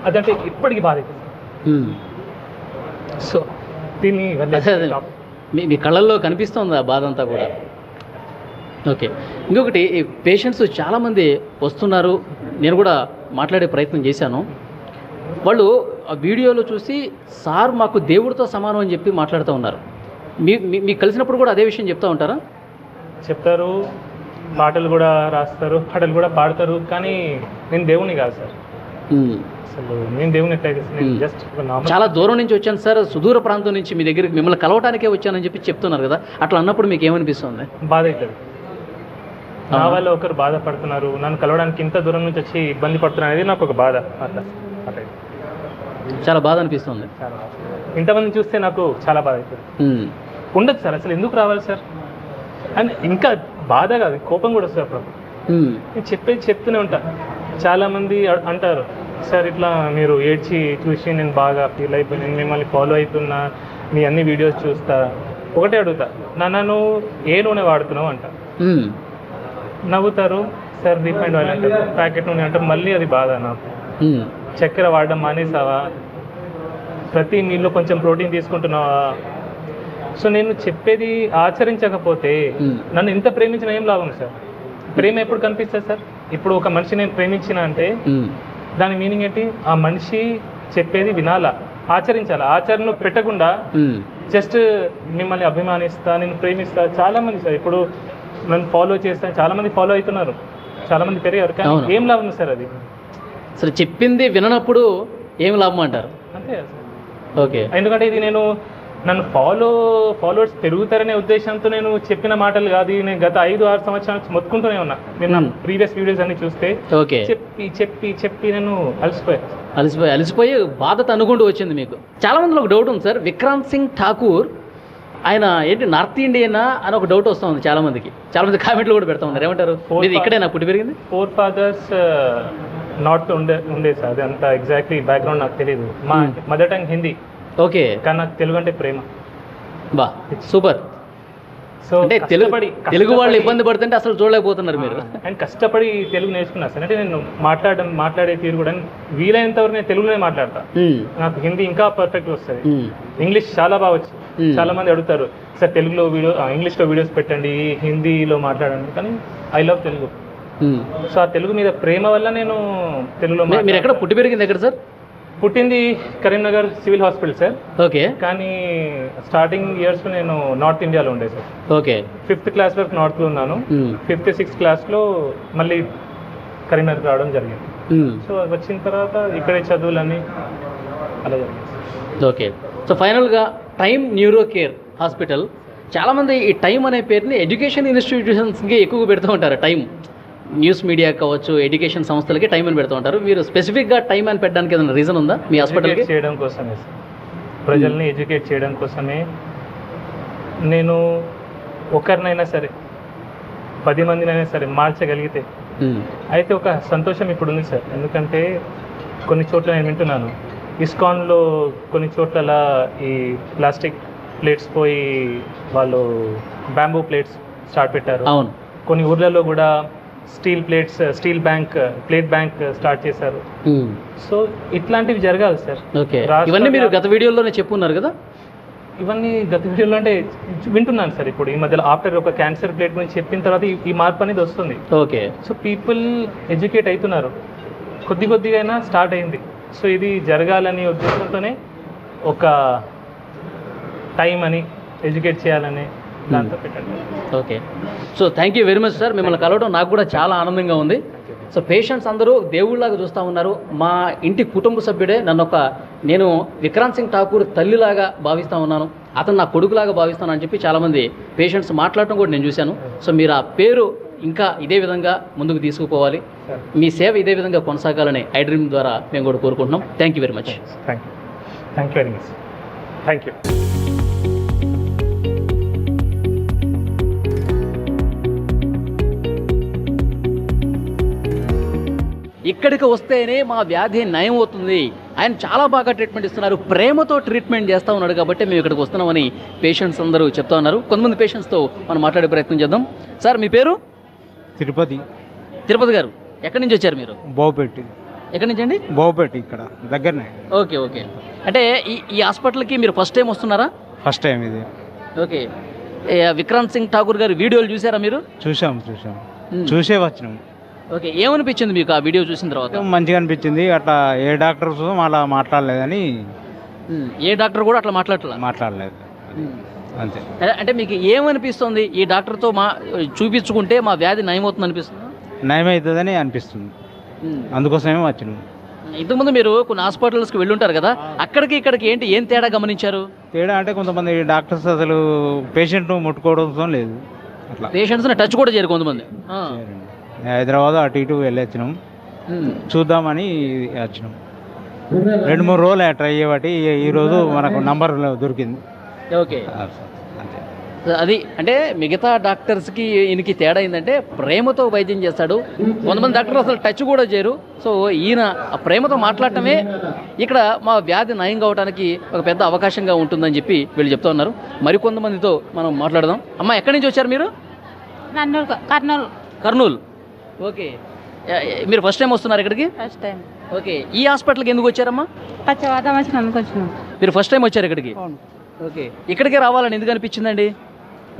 అదంటే ఇప్పటికీ బాధ అవుతుంది. సో దీన్ని మీ కళ్ళల్లో కనిపిస్తుంది ఆ బాధ అంతా కూడా. ఓకే, ఇంకొకటి పేషెంట్స్ చాలామంది వస్తున్నారు, నేను కూడా మాట్లాడే ప్రయత్నం చేశాను. వాళ్ళు ఆ వీడియోలో చూసి సార్ మాకు దేవుడితో సమానం అని చెప్పి మాట్లాడుతూ ఉన్నారు. మీకు కలిసినప్పుడు కూడా అదే విషయం చెప్తూ ఉంటారా? చెప్తారు, పాటలు కూడా రాస్తారు, పాటలు కూడా పాడతారు. కానీ నేను దేవుని కాదు సార్, అసలు నేను దేవుని ఎట్లయితే జస్ట్ చాలా దూరం నుంచి వచ్చాను సార్, సుదూర ప్రాంతం నుంచి మీ దగ్గరికి మిమ్మల్ని కలవటానికే వచ్చానని చెప్పి చెప్తున్నారు కదా, అట్లా అన్నప్పుడు మీకు ఏమనిపిస్తుంది? బాధ అవుతుంది. నా వల్ల ఒకరు బాధపడుతున్నారు, నన్ను కలవడానికి ఇంత దూరం నుంచి వచ్చి ఇబ్బంది పడుతున్నారు అనేది నాకు ఒక బాధ. అట్లా చాలా బాధ అనిపిస్తుంది. ఇంతమందిని చూస్తే నాకు చాలా బాధ అవుతుంది. ఉండదు సార్, అసలు ఎందుకు రావాలి సార్ అని. ఇంకా బాధ కాదు, కోపం కూడా వస్తుంది అప్పుడు. నేను చెప్తూనే ఉంటా. చాలామంది అంటారు, సార్ ఇట్లా మీరు ఏడ్చి చూసి నేను బాగా ఫీల్ అయిపోయి, నేను మిమ్మల్ని ఫాలో అవుతున్నా, మీ అన్ని వీడియోస్ చూస్తా. ఒకటే అడుగుతా, నన్ను ఏ నూనె వాడుతున్నావు అంట. నవ్వుతారు, సార్ రిఫైండ్ ఆయిల్ అంటారు, ప్యాకెట్ నూనె అంటారు. మళ్ళీ అది బాధ నాకు. చక్కెర వాడడం మానేసావా? ప్రతి మీల్లో కొంచెం ప్రోటీన్ తీసుకుంటున్నావా? సో నేను చెప్పేది ఆచరించకపోతే నన్ను ఎంత ప్రేమించినా ఏం లాభం సార్? ప్రేమ ఎప్పుడు కనిపిస్తుంది సార్? ఇప్పుడు ఒక మనిషి నేను ప్రేమించిన అంటే దాని మీనింగ్ ఏంటి? ఆ మనిషి చెప్పేది వినాలా, ఆచరించాలా. ఆచరణ పెట్టకుండా జస్ట్ మిమ్మల్ని అభిమానిస్తా, నేను ప్రేమిస్తా. చాలా మంది సార్ ఇప్పుడు నన్ను ఫాలో చేస్తాను, చాలా మంది ఫాలో అవుతున్నారు, చాలా మంది పెరిగారు. కానీ ఏం లాభం సార్ అది? అసలు చెప్పింది విననప్పుడు ఏం లాభం అంటారు? అంతే. ఓకే, ఎందుకంటే ఇది నేను నన్ను ఫాలోవర్స్ పెరుగుతారనే ఉద్దేశంతో నేను చెప్పిన మాటలు కాదు. నేను గత 5-6 సంవత్సరాల నుంచి మొత్తుకుంటూనే ఉన్నా. నేను నా ప్రీవియస్ వీడియోస్ అన్ని చూస్తే చెప్పి నేను అలసిపోయి బాధ అనుకుంటూ వచ్చింది మీకు. చాలా మందిలో ఒక డౌట్ ఉంది సార్, విక్రాంత్ సింగ్ ఠాకూర్ ఆయన ఏంటి నార్త్ ఇండియనా అని ఒక డౌట్ వస్తూ ఉంది చాలా మందికి. చాలా మంది కామెంట్లు కూడా పెడతా ఉన్నారు. ఏమంటారు? ఇది ఇక్కడేనా పుట్టి పెరిగింది? 4 fathers నార్త్ ఉండే సార్. అది అంత ఎగ్జాక్ట్లీ బ్యాక్గ్రౌండ్ నాకు తెలియదు. మా మదర్ టంగ్ హిందీ. ఓకే, కానీ నాకు తెలుగు అంటే ప్రేమ. బా సూపర్. సో అంటే తెలుగు వాళ్ళు ఇబ్బంది పడుతుంటే అసలు చూడలేకపోతున్నారు మీరు. అండ్ కష్టపడి తెలుగు నేర్చుకున్నా సార్. అంటే నేను మాట్లాడే తీరు కూడా వీలైనంత వరకు నేను తెలుగులోనే మాట్లాడతా. నాకు హిందీ ఇంకా పర్ఫెక్ట్ వస్తుంది. ఇంగ్లీష్ చాలా బాగా వచ్చు. చాలా మంది అడుగుతారు, సార్ తెలుగులో ఇంగ్లీష్లో వీడియోస్ పెట్టండి, హిందీలో మాట్లాడండి. కానీ ఐ లవ్ తెలుగు. సో ఆ తెలుగు మీద ప్రేమ వల్ల నేను తెలుగులో. మీరు ఎక్కడ పుట్టి పెరిగింది? ఎక్కడ సార్ పుట్టింది? Karimnagar civil hospital sir. Okay. కానీ స్టార్టింగ్ ఇయర్స్ నేను నార్త్ ఇండియాలో ఉండే సార్. ఓకే. 5th class వరకు నార్త్లో ఉన్నాను. 5th 6th classలో మళ్ళీ కరీంనగర్ రావడం జరిగింది. సో వచ్చిన తర్వాత ఇక్కడే చదువులన్నీ అలా జరిగింది. ఓకే. సో ఫైనల్గా టైమ్ న్యూరో కేర్ హాస్పిటల్, చాలామంది ఈ టైం అనే పేరుని ఎడ్యుకేషన్ ఇన్స్టిట్యూషన్స్కి ఎక్కువగా పెడుతూ ఉంటారు. టైం న్యూస్ మీడియా కావచ్చు, ఎడ్యుకేషన్ సంస్థలకి టైం అని పెడుతూ ఉంటారు. మీరు స్పెసిఫిక్గా టైం అని పెట్టడానికి ఏదైనా రీజన్ ఉందా మీ హాస్పిటల్కి? చేయడం కోసమే, ప్రజల్ని ఎడ్యుకేట్ చేయడం కోసమే. నేను ఒకరినైనా సరే 10 మందినైనా సరే మార్చగలిగితే అయితే ఒక సంతోషం ఇప్పుడు ఉంది సార్. ఎందుకంటే కొన్ని చోట్ల నేను వింటున్నాను, ఇస్కాన్లో కొన్ని చోట్ల ఈ ప్లాస్టిక్ ప్లేట్స్ పోయి వాళ్ళు బ్యాంబూ ప్లేట్స్ స్టార్ట్ పెట్టారు. అవును. కొన్ని ఊర్లలో కూడా స్టీల్ ప్లేట్ బ్యాంక్ స్టార్ట్ చేశారు. సో ఇట్లాంటివి జరగాలి సార్. ఓకే. ఇవన్నీ మీరు గత వీడియోలోనే చెప్పున్నారు కదా? ఇవన్నీ గత వీడియోలో అంటే వింటున్నాను సార్. ఇప్పుడు ఈ మధ్యలో ఆఫ్టర్ ఒక క్యాన్సర్ ప్లేట్ గురించి చెప్పిన తర్వాత ఈ మార్పు అనేది వస్తుంది. ఓకే. సో పీపుల్ ఎడ్యుకేట్ అవుతున్నారు, కొద్దిగా అయినా స్టార్ట్ అయింది. సో ఇది జరగాలని ఉద్దేశంతోనే ఒక టైం అని ఎడ్యుకేట్ చేయాలని దాంతో పెట్టండి. Okay. So thank you very much sir. మిమ్మల్ని కలవడం నాకు కూడా చాలా ఆనందంగా ఉంది. సో పేషెంట్స్ అందరూ దేవుళ్ళలాగా చూస్తూ ఉన్నారు. మా ఇంటి కుటుంబ సభ్యుడే. నేను విక్రాంత్ సింగ్ ఠాకూర్ తల్లిలాగా భావిస్తూ ఉన్నాను, అతను నా కొడుకులాగా భావిస్తాను అని చెప్పి చాలామంది పేషెంట్స్ మాట్లాడటం కూడా నేను చూశాను. సో మీరు ఆ పేరు ఇంకా ఇదే విధంగా ముందుకు తీసుకుపోవాలి, మీ సేవ ఇదే విధంగా కొనసాగాలని ఐ డ్రీమ్ ద్వారా మేము కూడా కోరుకుంటున్నాం. Thank you very much. Thank you very much. Thank you. ఇక్కడికి వస్తేనే మా వ్యాధి నయం అవుతుంది, ఆయన చాలా బాగా ట్రీట్మెంట్ ఇస్తున్నారు, ప్రేమతో ట్రీట్మెంట్ చేస్తూ ఉన్నాడు కాబట్టి మేము ఇక్కడికి వస్తున్నామని పేషెంట్స్ అందరూ చెప్తా ఉన్నారు. కొంతమంది పేషెంట్స్తో మనం మాట్లాడే ప్రయత్నం చేద్దాం. సార్ మీ పేరు? తిరుపతి గారు, ఎక్కడి నుంచి వచ్చారు మీరు? బావుపెట్టి. ఎక్కడి నుంచి అండి? బావుపెట్టి, ఇక్కడ దగ్గరనే. Okay okay. అంటే ఈ హాస్పిటల్కి మీరు ఫస్ట్ టైం వస్తున్నారా? ఫస్ట్ టైం ఇది. ఓకే. విక్రాంత్ సింగ్ ఠాకూర్ గారి వీడియోలు చూసారా మీరు? చూసాం చూసే వచ్చినాం. ఓకే, ఏమనిపించింది మీకు ఆ వీడియో చూసిన తర్వాత? మంచిగా అనిపించింది. అట్లా ఏ డాక్టర్స్ అలా మాట్లాడలేదని. ఏ డాక్టర్ కూడా అట్లా మాట్లాడలేదు అంతే. అంటే మీకు ఏమనిపిస్తుంది, ఈ డాక్టర్తో చూపించుకుంటే మా వ్యాధి నయమవుతుంది అనిపిస్తుంది? నయమవుతుందని అనిపిస్తుంది, అందుకోసమే వచ్చినాం. ఇంతకుముందు మీరు కొన్ని హాస్పిటల్స్కి వెళ్ళుంటారు కదా, అక్కడికి ఇక్కడికి ఏం తేడా గమనించారు? తేడా అంటే కొంతమంది డాక్టర్స్ అసలు పేషెంట్ ముట్టుకోవడం లేదు, అట్లా పేషెంట్స్ని టచ్ కూడా చేయరు కొంతమంది. హైదరాబాద్ అటు ఇటు వెళ్ళొచ్చినాం, చూద్దామని వచ్చినాం. 2-3 రోజులు ట్రై చేయబట్టి ఈరోజు మనకు నంబర్ దొరికింది. ఓకే, అది అంటే మిగతా డాక్టర్స్కి ఈయనకి తేడా ఏంటంటే ప్రేమతో వైద్యం చేస్తాడు. కొంతమంది డాక్టర్లు అసలు టచ్ కూడా చేయరు. సో ఈయన ఆ ప్రేమతో మాట్లాడటమే ఇక్కడ మా వ్యాధి నయం కావడానికి ఒక పెద్ద అవకాశంగా ఉంటుందని చెప్పి వీళ్ళు చెప్తా ఉన్నారు. మరికొంతమందితో మనం మాట్లాడదాం. అమ్మ, ఎక్కడి నుంచి వచ్చారు మీరు? కర్నూలు. ఓకే, మీరు ఫస్ట్ టైం వస్తున్నారు ఇక్కడికి? First time. ఓకే, ఈ హాస్పిటల్కి ఎందుకు వచ్చారమ్మా? పచ్చవాతం వచ్చినాం. మీరు ఫస్ట్ టైం వచ్చారు ఇక్కడికి? ఓకే, ఇక్కడికే రావాలని ఎందుకు అనిపించిందండి?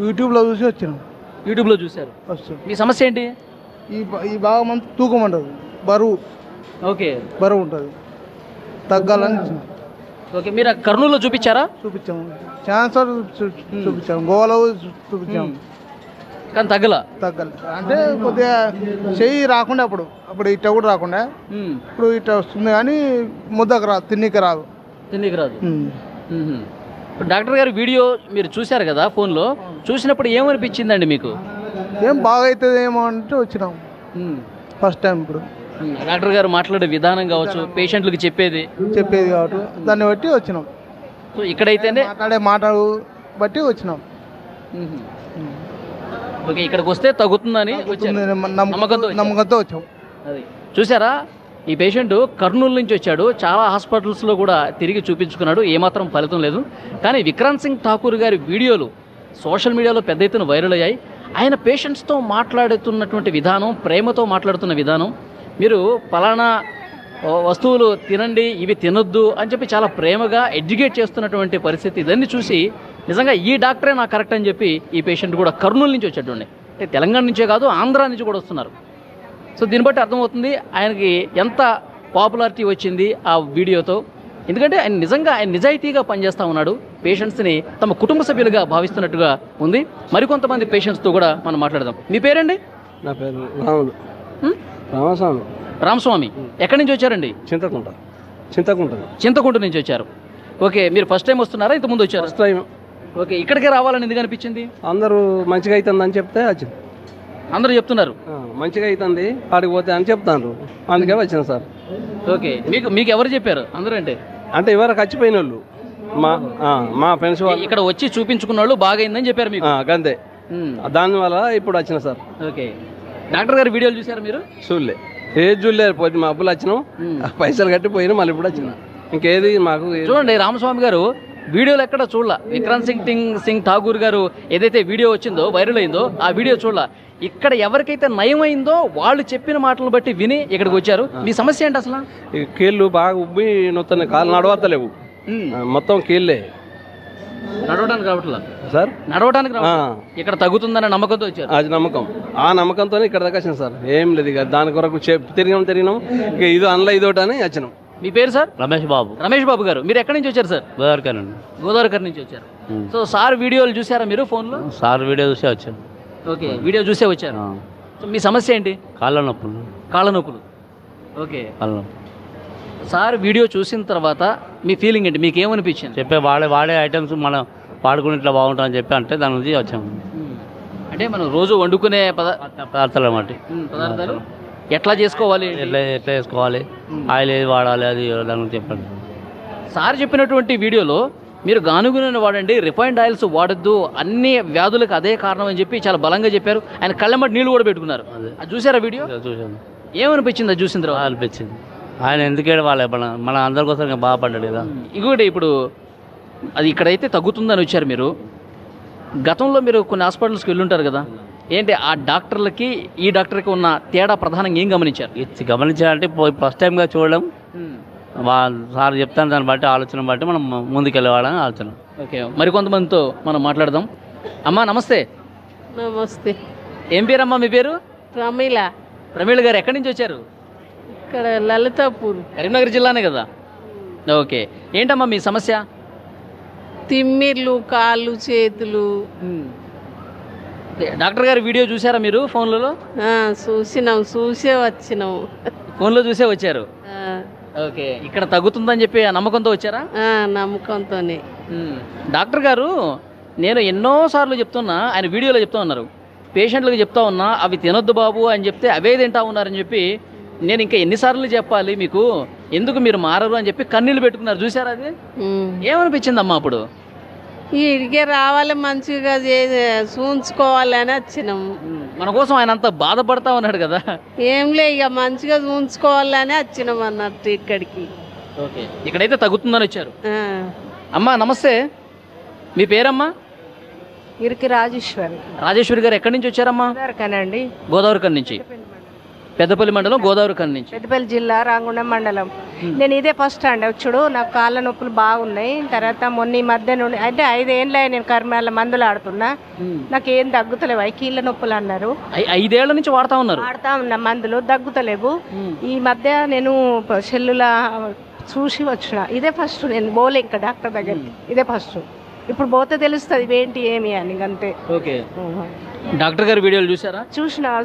యూట్యూబ్లో చూసి వచ్చినాం. యూట్యూబ్లో చూశారు. మీ సమస్య ఏంటి? ఈ బాగా మంది తూకం ఉంటుంది, ఓకే, బరువు ఉంటుంది, తగ్గాలని ఓకే. మీరు కర్నూలులో చూపించారా? చూపించాము, క్యాన్సర్ చూపించాము, గోవాలో చూపించాము, కానీ తగ్గల. అంటే కొద్దిగా చెయ్యి రాకుండా అప్పుడు ఇట్ట కూడా రాకుండా ఇప్పుడు ఇట్ట వస్తుంది, కానీ ముద్దకు రాదు, తిన్నికి రాదు. ఇప్పుడు డాక్టర్ గారి వీడియో మీరు చూశారు కదా ఫోన్లో, చూసినప్పుడు ఏమనిపించిందండి మీకు? ఏం బాగా అవుతుంది ఏమో అంటే వచ్చినాం ఫస్ట్ టైం. ఇప్పుడు డాక్టర్ గారు మాట్లాడే విధానం కావచ్చు, పేషెంట్లకు చెప్పేది కాబట్టి దాన్ని బట్టి వచ్చినాం. సో ఇక్కడైతేనే మాట్లాడు బట్టి వచ్చినాం. ఓకే, ఇక్కడికి వస్తే తగ్గుతుందని నమ్మకంతో వచ్చాం. అది చూసారా, ఈ పేషెంట్ కర్నూలు నుంచి వచ్చాడు, చాలా హాస్పిటల్స్లో కూడా తిరిగి చూపించుకున్నాడు, ఏమాత్రం ఫలితం లేదు. కానీ విక్రాంత్ సింగ్ ఠాకూర్ గారి వీడియోలు సోషల్ మీడియాలో పెద్ద ఎత్తున వైరల్ అయ్యాయి. ఆయన పేషెంట్స్తో మాట్లాడుతున్నటువంటి విధానం, ప్రేమతో మాట్లాడుతున్న విధానం, మీరు పలానా వస్తువులు తినండి, ఇవి తినొద్దు అని చెప్పి చాలా ప్రేమగా ఎడ్యుకేట్ చేస్తున్నటువంటి పరిస్థితి, ఇదన్నీ చూసి నిజంగా ఈ డాక్టరే నాకు కరెక్ట్ అని చెప్పి ఈ పేషెంట్ కూడా కర్నూలు నుంచి వచ్చేటండి. అంటే తెలంగాణ నుంచే కాదు, ఆంధ్ర నుంచి కూడా వస్తున్నారు. సో దీన్ని బట్టి అర్థమవుతుంది ఆయనకి ఎంత పాపులారిటీ వచ్చింది ఆ వీడియోతో. ఎందుకంటే ఆయన నిజాయితీగా పనిచేస్తూ ఉన్నాడు, పేషెంట్స్ని తమ కుటుంబ సభ్యులుగా భావిస్తున్నట్టుగా ఉంది. మరికొంతమంది పేషెంట్స్తో కూడా మనం మాట్లాడదాం. మీ పేరండి? నా పేరు రామస్వామి. రామస్వామి, ఎక్కడి నుంచి వచ్చారండి? చింతకుంట నుంచి వచ్చారు. ఓకే, మీరు ఫస్ట్ టైం వస్తున్నారా, ఇంతకుముందు వచ్చారు? First time. ఓకే, ఇక్కడికే రావాలని ఎందుకు అనిపించింది? అందరూ మంచిగా అవుతుందని చెప్తే వచ్చింది. అందరూ చెప్తున్నారు మంచిగా అవుతుంది, ఆడికి పోతే అని చెప్తాను, అందుకే వచ్చిన సార్. ఓకే, మీకు ఎవరు చెప్పారు? అందరూ అంటే ఎవరికి వచ్చిపోయిన వాళ్ళు మా ఫ్రెండ్స్ వాళ్ళు ఇక్కడ వచ్చి చూపించుకున్న వాళ్ళు బాగైందని చెప్పారు మీకు? అంతే, దానివల్ల ఇప్పుడు వచ్చిన సార్. ఓకే, డాక్టర్ గారి వీడియోలు చూసారు మీరు? చూడలే, ఏది చూడలేదు. పోయి మా అబ్బులు వచ్చినాం, పైసలు కట్టి పోయినా మళ్ళీ ఇప్పుడు వచ్చిన. ఇంకేది మాకు చూడండి, రామస్వామి గారు వీడియోలు ఎక్కడ చూడాల. విక్రాంత్ సింగ్ ఠాకూర్ గారు ఏదైతే వీడియో వచ్చిందో, వైరల్ అయిందో, ఆ వీడియో చూడాల. ఇక్కడ ఎవరికైతే నయమైందో వాళ్ళు చెప్పిన మాటలను బట్టి విని ఇక్కడికి వచ్చారు. మీ సమస్య ఏంటి అసలు? కీళ్ళు బాగా ఉబ్బి నొత్తున్నాయి, కాళ్ళు నడవత్తలేవు, మొత్తం కీళ్ళే. నడవడానికి రావట్లా సార్? నడవడానికి ఇక్కడ తగ్గుతుందన్న నమ్మకంతో వచ్చారు. అది నమ్మకం, ఆ నమ్మకంతో ఇక్కడ దాకా వచ్చినాం సార్. ఏం లేదు, ఇక దాని కొరకు తిరిగినాం, ఇక ఇది అందులో ఇదోటి అని వచ్చినాం. మీ పేరు సార్? రమేష్ బాబు గారు, మీరు ఎక్కడి నుంచి వచ్చారు సార్? గోదావరికర్ నుంచి వచ్చారు. సో సార్ వీడియోలు చూసారా మీరు ఫోన్లో? సార్ వీడియో చూసే వచ్చాను. ఓకే, వీడియో చూసే వచ్చారు. సో మీ సమస్య ఏంటి? కాళ్ళ నొప్పులు. ఓకే, సార్ వీడియో చూసిన తర్వాత మీ ఫీలింగ్ ఏంటి? మీకు ఏమనిపించింది? చెప్పే వాడే ఐటమ్స్ మనం వాడుకుని ఇట్లా బాగుంటుందని చెప్పి అంటే దాని నుంచి వచ్చాము. అంటే మనం రోజు వండుకునే పదార్థాలు అన్నమాట. పదార్థాలు ఎట్లా చేసుకోవాలి, ఎట్లా చేసుకోవాలి, ఆయిల్ ఏది వాడాలి, అది దాని గురించి చెప్పండి. సార్ చెప్పినటువంటి వీడియోలో మీరు గానుగు నూనె వాడండి, రిఫైన్డ్ ఆయిల్స్ వాడొద్దు, అన్ని వ్యాధులకు అదే కారణం అని చెప్పి చాలా బలంగా చెప్పారు. ఆయన కళ్ళమ్మటి నీళ్ళు కూడా పెట్టుకున్నారు. అది చూసారా వీడియో? చూసాను, ఏమనిపించింది అది చూసిన తర్వాత? అనిపించింది ఆయన ఎందుకే వాళ్ళ మన అందరి కోసం బాగుపడ్డాడు కదా. ఇంకొకటి, ఇప్పుడు అది ఇక్కడైతే తగ్గుతుందని వచ్చారు మీరు. గతంలో మీరు కొన్ని హాస్పిటల్స్కి వెళ్ళుంటారు కదా, ఏంటి ఆ డాక్టర్లకి ఈ డాక్టర్కి ఉన్న తేడా ప్రధానంగా ఏం గమనించారు? గమనించాలంటే ఫస్ట్ టైంగా చూడడం, సార్ చెప్తాను దాన్ని బట్టి ఆలోచన బట్టి మనం ముందుకెళ్ళవాలని ఆలోచన. ఓకే, మరికొంతమందితో మనం మాట్లాడదాం. అమ్మా నమస్తే. నమస్తే. ఏం పేరమ్మా మీ పేరు? ప్రమీల. ప్రమీల గారు ఎక్కడి నుంచి వచ్చారు? ఇక్కడ లలితాపూర్, కరీంనగర్ జిల్లానే కదా. ఓకే, ఏంటమ్మా మీ సమస్య? తిమ్మిర్లు, కాళ్ళు, చేతులు. డాక్టర్ గారి వీడియో చూసారా మీరు ఫోన్లలో? చూసినాం, చూసే వచ్చినాం. ఫోన్లో చూసే వచ్చారు. ఓకే, ఇక్కడ తగ్గుతుందని చెప్పి ఆ నమ్మకంతో వచ్చారా? నమ్మకంతోనే. డాక్టర్ గారు నేను ఎన్నోసార్లు చెప్తున్నా, ఆయన వీడియోలో చెప్తా ఉన్నారు, పేషెంట్లకు చెప్తా ఉన్నా అవి తినొద్దు బాబు అని చెప్తే అవే తింటా ఉన్నారని చెప్పి, నేను ఇంకా ఎన్నిసార్లు చెప్పాలి మీకు, ఎందుకు మీరు మారరు అని చెప్పి కన్నీళ్ళు పెట్టుకున్నారు. చూసారా అది? ఏమనిపించింది అమ్మా అప్పుడు? ఇడికే రావాలి, మంచిగా చూంచుకోవాలని వచ్చినాము. మన కోసం ఆయన అంత బాధపడతా ఉన్నాడు కదా. ఏంలే, ఇక మంచిగా చూంచుకోవాలని వచ్చినాం అన్నట్టు ఇక్కడికి. ఓకే, ఇక్కడైతే తగ్గుతుందని వచ్చారు. అమ్మా నమస్తే, మీ పేరమ్మా? ఇరికి రాజేశ్వరి. రాజేశ్వరి గారు ఎక్కడి నుంచి వచ్చారమ్మా? కనండి, గోదావరి కన్ నుంచి. పెద్దపల్లి మండలం, గోదావరి కన్ నుంచి. పెద్దపల్లి జిల్లా, రాంగుండం మండలం. నేను ఇదే ఫస్ట్ అండి వచ్చుడు. నాకు కాళ్ళ నొప్పులు బాగున్నాయి. తర్వాత మొన్న ఈ మధ్య నుండి అంటే 5 ఏళ్ళ నేను కర్మాల మందులు ఆడుతున్నా, నాకు ఏం తగ్గుతలేవు. కీళ్ళ నొప్పులు అన్నారు. 5 ఏళ్ల నుంచి వాడుతా ఉన్నారు? వాడుతా ఉన్నా, మందులు తగ్గుతలేవు. ఈ మధ్య నేను సెల్లుల చూసి వచ్చిన. ఇదే ఫస్ట్, నేను పోలే ఇంకా డాక్టర్ దగ్గరికి, ఇదే ఫస్ట్. ఇప్పుడు పోతే తెలుస్తుంది ఇవేంటి ఏమి అని, అంతే. ఓకే, డాక్టర్ గారి వీడియోలు చూసారా?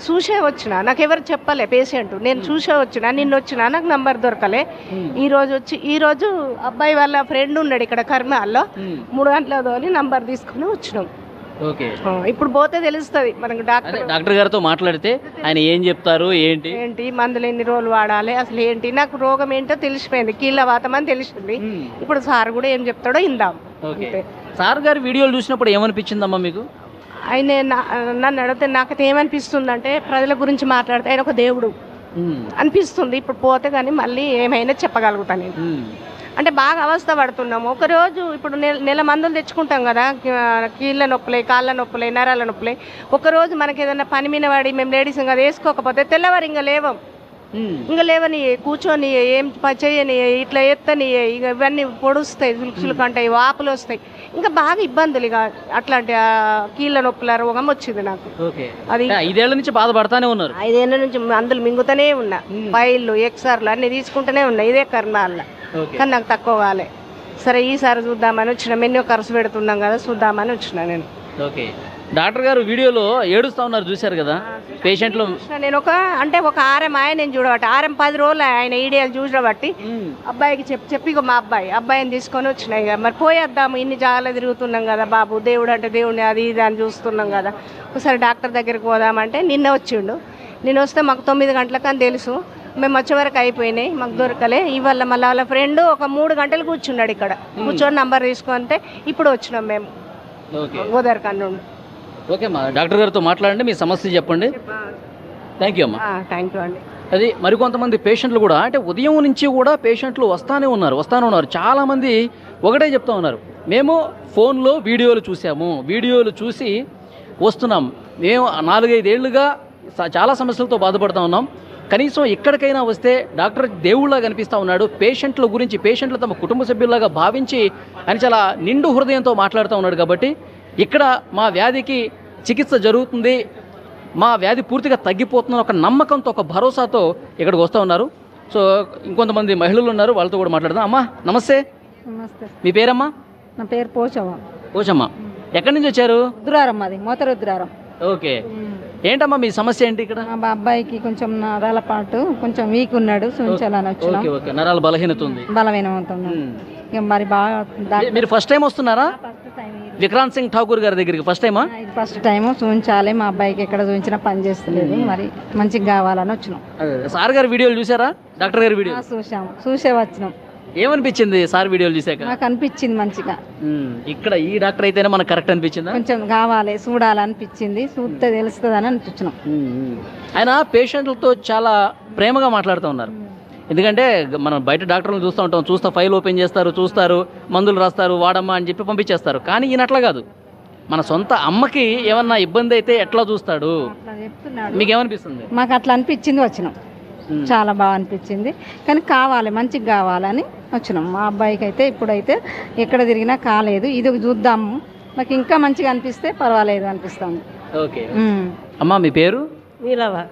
చూసే వచ్చిన, నాకు ఎవరు చెప్పలే పేషెంట్, నేను చూసే వచ్చిన. నిన్న వచ్చిన, నాకు నంబర్ దొరకలే. ఈ రోజు అబ్బాయి వాళ్ళ ఫ్రెండ్ ఉన్నాడు ఇక్కడ కర్మాల్లో, 3 గంటలతో నంబర్ తీసుకుని వచ్చినాం. ఓకే, ఇప్పుడు పోతే తెలుస్తుంది మనకు. డాక్టర్ గారితో మాట్లాడితే ఆయన ఏం చెప్తారు, ఏంటి మందులు ఎన్ని రోజులు వాడాలి, అసలు ఏంటి, నాకు రోగం ఏంటో తెలిసిపోయింది, కీళ్ళ వాతం అని తెలిసింది. ఇప్పుడు సార్ కూడా ఏం చెప్తాడో ఇందాం. సార్ గారి వీడియోలు చూసినప్పుడు ఏమనిపించిందమ్మా మీకు? ఆయన నన్ను అడిగితే నాకైతే ఏమనిపిస్తుంది అంటే, ప్రజల గురించి మాట్లాడితే ఆయన ఒక దేవుడు అనిపిస్తుంది. ఇప్పుడు పోతే కానీ మళ్ళీ ఏమైనా చెప్పగలుగుతాను నేను. అంటే బాగా అవస్థ పడుతున్నాము. ఒకరోజు ఇప్పుడు నెల మందులు తెచ్చుకుంటాం కదా, కీళ్ళ నొప్పులే, కాళ్ళ నొప్పులే, నరాల నొప్పులే. ఒకరోజు మనకి ఏదైనా పని మీద పడి మేము లేడీస్ ఇంకా వేసుకోకపోతే తెల్లవారు ఇంకా లేవం, ఇంకా లేవని కూర్చొని ఏం చేయని, ఇట్లా ఎత్తని, ఇక ఇవన్నీ పొడుస్తాయి, చులుకులు కంటాయి, వాపులు వస్తాయి, ఇంకా బాగా ఇబ్బందులు. ఇక అట్లాంటి కీళ్ళ నొప్పుల రోగం వచ్చింది నాకు. అది 5 ఏళ్ల నుంచి బాధపడతానే ఉన్నారు. 5 ఏళ్ళ నుంచి మందులు మింగుతూనే ఉన్నా, ఫైళ్ళు, ఎక్స్ఆర్లు అన్ని తీసుకుంటూనే ఉన్నా ఇదే కర్మాల. కానీ నాకు తక్కువ కాలే. సరే ఈసారి చూద్దామని వచ్చిన, ఎన్నో ఖర్చు పెడుతున్నాం కదా, చూద్దామని వచ్చిన నేను. ఓకే, డాక్టర్ గారు వీడియోలో ఏడుస్తా ఉన్నారు చూశారు కదా పేషెంట్లు. నేను ఒక ఆరం నేను చూడబట్టి 10 రోజులు ఆయన ఈడియాలు చూడబట్టి అబ్బాయికి చెప్పి మా అబ్బాయిని తీసుకొని వచ్చినాయి కదా, మరి పోయేద్దాము, ఇన్ని జాగాలో తిరుగుతున్నాం కదా బాబు, దేవుడు అంటే దేవుడిని అది ఇది అని చూస్తున్నాం కదా, ఒకసారి డాక్టర్ దగ్గరికి పోదామంటే నిన్న వచ్చిండు. నేను వస్తే మాకు 9 గంటలకు అని తెలుసు, మేము వచ్చే వరకు అయిపోయినాయి, మాకు దొరకలే. ఇవాళ మళ్ళీ వాళ్ళ ఫ్రెండ్ ఒక 3 గంటలు కూర్చున్నాడు ఇక్కడ, కూర్చొని నంబర్ తీసుకుంటే ఇప్పుడు వచ్చినాం మేము గోదావరి కన్ను. ఓకే అమ్మా, డాక్టర్ గారితో మాట్లాడండి, మీ సమస్య చెప్పండి. థ్యాంక్ యూ అమ్మా. థ్యాంక్ యూ అండి. అది మరికొంతమంది పేషెంట్లు కూడా, అంటే ఉదయం నుంచి కూడా పేషెంట్లు వస్తానే ఉన్నారు. చాలామంది ఒకటే చెప్తా ఉన్నారు, మేము ఫోన్లో వీడియోలు చూసాము, వీడియోలు చూసి వస్తున్నాం, మేము 4-5 ఏళ్ళుగా చాలా సమస్యలతో బాధపడుతూ ఉన్నాం, కనీసం ఎక్కడికైనా వస్తే డాక్టర్ దేవుళ్ళగా కనిపిస్తూ ఉన్నాడు, పేషెంట్ల గురించి పేషెంట్లు తమ కుటుంబ సభ్యుల్లాగా భావించి అని చాలా నిండు హృదయంతో మాట్లాడుతూ ఉన్నాడు. కాబట్టి ఇక్కడ మా వ్యాధికి చికిత్స జరుగుతుంది, మా వ్యాధి పూర్తిగా తగ్గిపోతున్న ఒక నమ్మకంతో, ఒక భరోసాతో ఇక్కడికి వస్తూ ఉన్నారు. సో ఇంకొంతమంది మహిళలు ఉన్నారు, వాళ్ళతో కూడా మాట్లాడదాం. అమ్మా నమస్తే. నమస్తే. మీ పేరమ్మా? నా పేరు పోచమ్మ. పోచమ్మ, ఎక్కడి నుంచి వచ్చారు? రుద్రారం, అది మోతరుద్రారం. ఓకే, ఏంటమ్మా మీ సమస్య ఏంటి? ఇక్కడ మా అబ్బాయికి కొంచెం నరాల పాటు కొంచెం వీక్ ఉన్నాడు, చూపించాలని వచ్చిన. ఓకే, నరాల బలహీనత ఉంది. మరి బాగా మీరు ఫస్ట్ టైం వస్తున్నారా విక్రాంత్ సింగ్ ఠాకూర్ గారి దగ్గరికి? ఫస్ట్ టైమా? ఫస్ట్ టైం చూపించాలి, మా అబ్బాయికి ఎక్కడ చూపించినా పని చేస్తలేదు, మరి మంచిగా కావాలని వచ్చినాం. సార్ గారి వీడియోలు చూసారా? డాక్టర్ గారి వీడియో చూసే వచ్చినాం. ఏమనిపించింది సార్ వీడియోలు చూసాక? నాకు అనిపించింది మంచిగా. ఇక్కడ ఈ డాక్టర్ అయితేనే మనకు కరెక్ట్ అనిపించిందా? కొంచెం కావాలి చూడాలనిపించింది, చూస్తే తెలుస్తుందని అనిపించినాం. ఆయన పేషెంట్లతో చాలా ప్రేమగా మాట్లాడుతూ ఉన్నారు. ఎందుకంటే మనం బయట డాక్టర్లను చూస్తూ ఉంటాం, చూస్తా ఫైల్ ఓపెన్ చేస్తారు, చూస్తారు, మందులు రాస్తారు, వాడమ్మా అని చెప్పి పంపించేస్తారు. కానీ ఈయన అట్లా కాదు, మన సొంత అమ్మకి ఏమన్నా ఇబ్బంది అయితే ఎట్లా చూస్తాడు. మీకేమనిపిస్తుంది? మాకు అట్లా అనిపించింది, వచ్చినాం. చాలా బాగా అనిపించింది. కానీ కావాలి, మంచిగా కావాలని వచ్చినాం. మా అబ్బాయికి అయితే ఇప్పుడైతే ఎక్కడ తిరిగినా కాలేదు, ఇది చూద్దాము, నాకు ఇంకా మంచిగా అనిపిస్తే పర్వాలేదు అనిపిస్తుంది. ఓకే అమ్మా, మీ పేరు? వీలవా.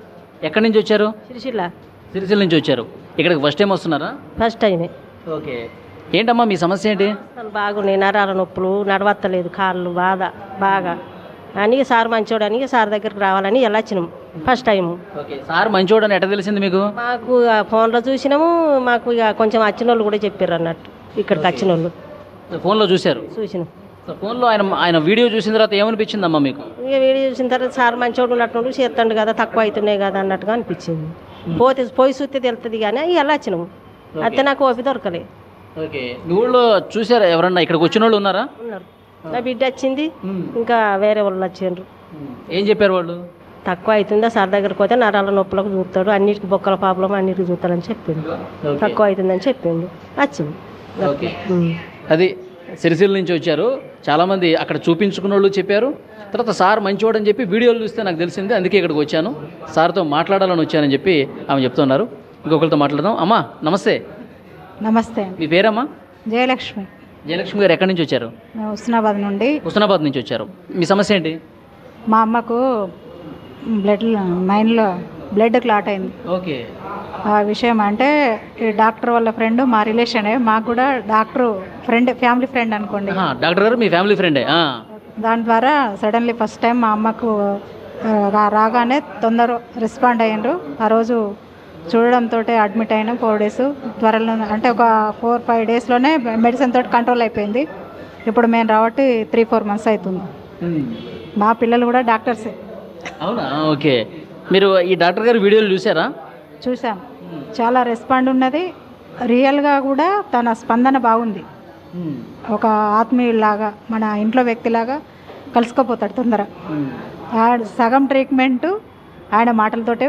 ఎక్కడి నుంచి వచ్చారు? సిరిసిల్ల. సిరిసిల్ల నుంచి వచ్చారు. ఇక్కడికి ఫస్ట్ టైం వస్తున్నారా? ఫస్ట్ టైమే. ఓకే, ఏంటమ్మా మీ సమస్య ఏంటి? బాగున్నాయి, నరాల నొప్పులు, నడవత్తలేదు, కాళ్ళు బాధ బాగా అని సార్ మంచోడని సార్ దగ్గరికి రావాలని ఎలా వచ్చినాము ఫస్ట్ టైం. ఓకే, సార్ మంచోడని ఎట్లా తెలిసింది మీకు? మాకు ఫోన్లో చూసినాము, మాకు ఇక కొంచెం వచ్చిన వాళ్ళు కూడా చెప్పారు అన్నట్టు, ఇక్కడికి వచ్చిన వాళ్ళు ఫోన్లో చూశారు. చూసినాం. ఫోన్లో ఆయన వీడియో చూసిన తర్వాత ఏమనిపించిందమ్మా మీకు? ఇక వీడియో చూసిన తర్వాత సార్ మంచోడు ఉన్నట్టు చేస్తాడు కదా, తక్కువ అవుతున్నాయి కదా అన్నట్టుగా అనిపించింది. పోయి చూస్తే తెలుస్తుంది కానీ ఎలా వచ్చినాము, అయితే నాకు ఓపి దొరకలే. ఓకే, మీ ఊళ్ళో చూసారా ఎవరన్నా ఇక్కడికి వచ్చిన వాళ్ళు ఉన్నారా? ఉన్నారు. నా బిడ్డ వచ్చింది, ఇంకా వేరే వాళ్ళు వచ్చిండ్రు. ఏం చెప్పారు వాళ్ళు? తక్కువ అవుతుందా సార్ దగ్గరికి పోతే నరాల నొప్పులకు చూస్తాడు, అన్నిటికి బొక్కల ప్రాబ్లం అన్నిటికి చూస్తాడని చెప్పిండు. తక్కువ అవుతుందని చెప్పిండు, వచ్చింది. ఓకే, అది సిరిసిల్ల నుంచి వచ్చారు. చాలామంది అక్కడ చూపించుకున్న వాళ్ళు చెప్పారు. తర్వాత సార్ మంచివాడని చెప్పి వీడియోలు చూస్తే నాకు తెలిసింది, అందుకే ఇక్కడికి వచ్చాను, సార్తో మాట్లాడాలని వచ్చానని చెప్పి ఆమె చెప్తున్నారు. ఇంకొకరితో మాట్లాడదాం. అమ్మా నమస్తే. నమస్తే. మీ పేరమ్మా? జయలక్ష్మి. జయలక్ష్మి గారు ఎక్కడి నుంచి వచ్చారు? హుస్నాబాద్ నుండి. హుస్నాబాద్ నుంచి వచ్చారు. మీ సమస్య ఏంటి? మా అమ్మకు మైండ్లో బ్లడ్ క్లాట్ అయింది. ఓకే, ఆ విషయం అంటే ఈ డాక్టర్ వాళ్ళ ఫ్రెండ్, మా రిలేషనే, మాకు కూడా డాక్టర్ ఫ్రెండ్, ఫ్యామిలీ ఫ్రెండ్ అనుకోండి. డాక్టర్ గారు మీ ఫ్యామిలీ ఫ్రెండే? దాని ద్వారా సడన్లీ ఫస్ట్ టైం మా అమ్మకు రాగానే తొందర రెస్పాండ్ అయ్యిండ్రు. ఆ రోజు చూడడంతో అడ్మిట్ అయినా 4 days త్వరలో, అంటే ఒక 4-5 daysలోనే మెడిసిన్ తోటి కంట్రోల్ అయిపోయింది. ఇప్పుడు మేము రాబట్టి 3-4 months అవుతుంది. మా పిల్లలు కూడా డాక్టర్సే. అవునా? ఓకే, మీరు ఈ డాక్టర్ గారు వీడియోలు చూసారా? చూసాం, చాలా రెస్పాండ్ ఉన్నది. రియల్గా కూడా తన స్పందన బాగుంది. ఒక ఆత్మీయులాగా, మన ఇంట్లో వ్యక్తిలాగా కలిసిపోతాడు తొందర. సగం ట్రీట్మెంట్ ఆయన మాటలతోటే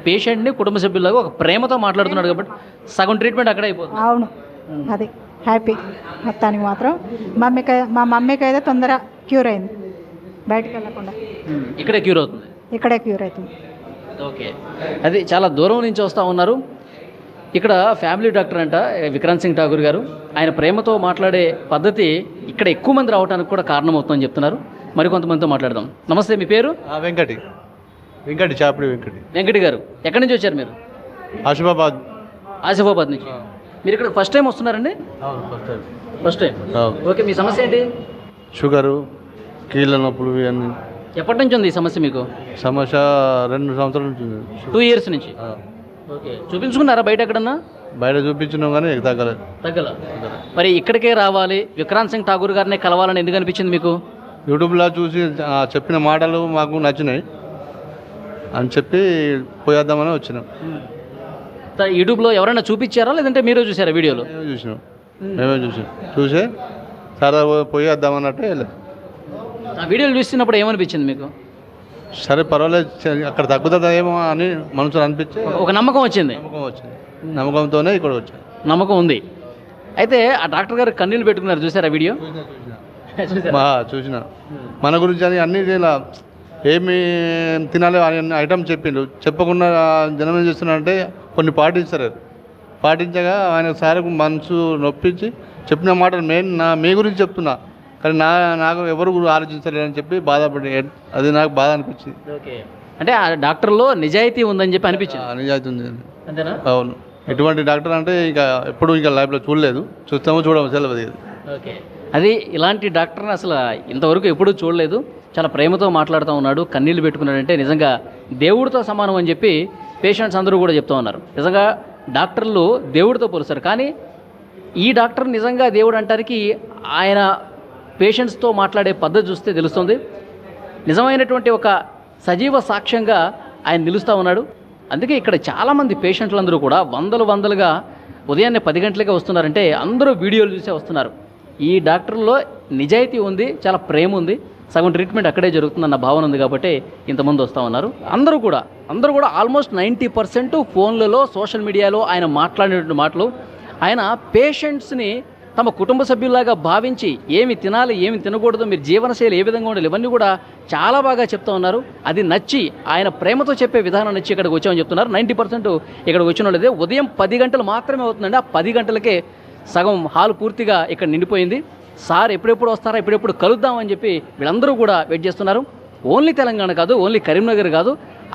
పేషెంట్ని కుటుంబ సభ్యులాగా ఒక ప్రేమతో మాట్లాడుతున్నాడు కాబట్టి సగం ట్రీట్మెంట్ అక్కడే అయిపోతుంది. అవును, అది హ్యాపీ. మొత్తానికి మాత్రం మా మమ్మీకి అయితే తొందర క్యూర్ అయింది, బయటకు వెళ్ళకుండా. ఇక్కడే క్యూర్ అవుతుంది? ఇక్కడే క్యూర్ అవుతుంది. ఓకే, అది చాలా దూరం నుంచి వస్తూ ఉన్నారు. ఇక్కడ ఫ్యామిలీ డాక్టర్ అంట విక్రాంత్ సింగ్ ఠాకూర్ గారు. ఆయన ప్రేమతో మాట్లాడే పద్ధతి ఇక్కడ ఎక్కువ మంది రావడానికి కూడా కారణమవుతుందని చెప్తున్నారు. మరికొంతమందితో మాట్లాడదాం. నమస్తే, మీ పేరు? వెంకటి. చాపిడి వెంకటి. వెంకటి గారు ఎక్కడి నుంచి వచ్చారు మీరు? ఆసిఫాబాద్. ఆసిఫాబాద్ నుంచి. మీరు ఇక్కడ ఫస్ట్ టైం వస్తున్నారండి? First time. ఓకే, మీ సమస్య ఏంటి? షుగరు, కీళ్ళ నొప్పులు ఇవన్నీ. ఎప్పటి నుంచి ఉంది ఈ సమస్య మీకు? సమస్య 2 సంవత్సరాల నుంచి. 2 years నుంచి. ఓకే, చూపించుకున్నారా బయట ఎక్కడన్నా? బయట చూపించినాం కానీ తగ్గల. మరి ఇక్కడికే రావాలి, విక్రాంత్ సింగ్ ఠాకూర్ గారిని కలవాలని ఎందుకు అనిపించింది మీకు? యూట్యూబ్లో చూసి చెప్పిన మాటలు మాకు నచ్చినాయి అని చెప్పి పోయేద్దామని వచ్చినాం. యూట్యూబ్లో ఎవరైనా చూపించారా లేదంటే మీరే చూసారా వీడియోలో? మేమే చూసే సరే పోయేద్దామన్నట్టు వెళ్ళాం. ఆ వీడియోలు చూస్తున్నప్పుడు ఏమనిపించింది మీకు? సరే పర్వాలేదు, అక్కడ తగ్గుతుందేమో అని మనసులో అనిపించి ఒక నమ్మకం వచ్చింది. నమ్మకంతోనే ఇక్కడ వచ్చాను. నమ్మకం ఉంది. అయితే ఆ డాక్టర్ గారు కన్నీళ్ళు పెట్టుకున్నారు, చూసారా వీడియో? చూసిన. మన గురించి అని అన్ని ఇలా ఏమి తినాలి అని ఐటమ్ చెప్పిండు. చెప్పకుండా జనం ఏం చేస్తున్నారంటే కొన్ని పాటించగా ఆయన సార్ మనసు నొప్పించి చెప్పిన మాటలు మీ గురించి చెప్తున్నా కానీ నాకు ఎవరు ఆలోచించలేదని చెప్పి బాధపడి, అది నాకు బాధ అనిపించింది. ఓకే, అంటే ఆ డాక్టర్లో నిజాయితీ ఉందని చెప్పి అనిపించింది. నిజాయితీ ఉంది. అంతేనా? అవును. ఎటువంటి డాక్టర్ అంటే ఎప్పుడు లైఫ్లో చూడలేదు, చూడము సెలవు. ఓకే, అది ఇలాంటి డాక్టర్ని అసలు ఇంతవరకు ఎప్పుడూ చూడలేదు. చాలా ప్రేమతో మాట్లాడుతూ ఉన్నాడు, కన్నీళ్ళు పెట్టుకున్నాడంటే నిజంగా దేవుడితో సమానం అని చెప్పి పేషెంట్స్ అందరూ కూడా చెప్తూ ఉన్నారు. నిజంగా డాక్టర్లు దేవుడితో పోలుస్తారు, కానీ ఈ డాక్టర్ నిజంగా దేవుడు అంటానికి ఆయన పేషెంట్స్తో మాట్లాడే పద్ధతి చూస్తే తెలుస్తుంది. నిజమైనటువంటి ఒక సజీవ సాక్ష్యంగా ఆయన నిలుస్తూ ఉన్నాడు. అందుకే ఇక్కడ చాలామంది పేషెంట్లందరూ కూడా వందలుగా ఉదయాన్నే 10 గంటలకే వస్తున్నారంటే అందరూ వీడియోలు చూసే వస్తున్నారు. ఈ డాక్టర్లో నిజాయితీ ఉంది, చాలా ప్రేమ ఉంది, సగం ట్రీట్మెంట్ అక్కడే జరుగుతుందన్న భావన ఉంది కాబట్టి ఇంతమంది వస్తూ ఉన్నారు. అందరూ కూడా ఆల్మోస్ట్ 90% ఫోన్లలో సోషల్ మీడియాలో ఆయన మాట్లాడినటువంటి మాటలు, ఆయన పేషెంట్స్ని తమ కుటుంబ సభ్యుల్లాగా భావించి ఏమి తినాలి, ఏమి తినకూడదు, మీరు జీవనశైలి ఏ విధంగా ఉండాలి, ఇవన్నీ కూడా చాలా బాగా చెప్తూ ఉన్నారు. అది నచ్చి ఆయన ప్రేమతో చెప్పే విధానం నచ్చి ఇక్కడికి వచ్చామని చెప్తున్నారు. 90% ఇక్కడికి వచ్చిన వాళ్ళదే. ఉదయం 10 గంటలు మాత్రమే అవుతుందండి. ఆ 10 గంటలకే సగం హాల్ పూర్తిగా ఇక్కడ నిండిపోయింది. సార్ ఎప్పుడెప్పుడు వస్తారా, ఎప్పుడెప్పుడు కలుద్దామని చెప్పి వీళ్ళందరూ కూడా వెయిట్ చేస్తున్నారు. ఓన్లీ తెలంగాణ కాదు, ఓన్లీ కరీంనగర్ కాదు,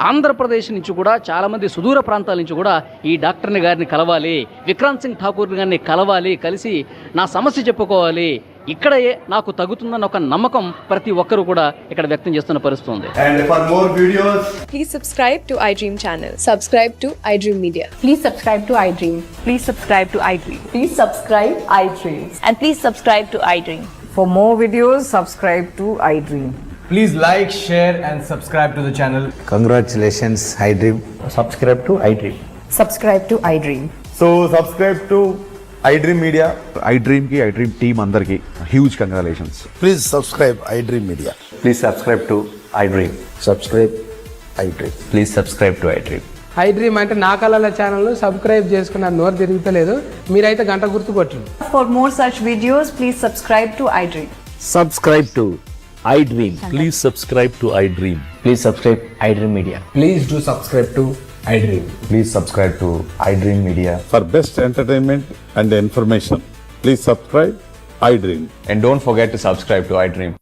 ఆంధ్రప్రదేశ్ నుంచి కూడా చాలామంది సుదూర ప్రాంతాల నుంచి కూడా ఈ డాక్టర్ని గారిని కలవాలి, విక్రాంత్ సింగ్ ఠాకూర్ గారిని కలవాలి, కలిసి నా సమస్య చెప్పుకోవాలి, ఇక్కడే నాకు తగ్గుతుందన్న ఒక నమ్మకం ప్రతి ఒక్కరూ కూడా ఇక్కడ వ్యక్తం చేస్తున్న పరిస్థితి ఉంది. And for more videos, please subscribe to iDream channel. Subscribe to iDream Media. Please subscribe to iDream. Please subscribe to iDream. Please subscribe iDream. And please subscribe to iDream. For more videos, subscribe to iDream. please like, share and subscribe to the channel. Congratulations, iDream. Subscribe to iDream. Subscribe to iDream. So subscribe to iDream Media. iDream ki iDream team andarki huge congratulations. Please subscribe iDream Media. Please subscribe to iDream. Subscribe iDream. Please subscribe to iDream. iDream అంటే నా కళల ఛానల్ను subscribe చేసుకున్న నోరు తిరుగుతలేదు, మీరైతే గంట గుర్తు కొట్టండి. For more such videos, please subscribe to iDream. Subscribe to iDream. Please subscribe to iDream. Please subscribe iDream Media. Please do subscribe to iDream. Please subscribe to iDream Media. For best entertainment and information, please subscribe iDream. And don't forget to subscribe to iDream.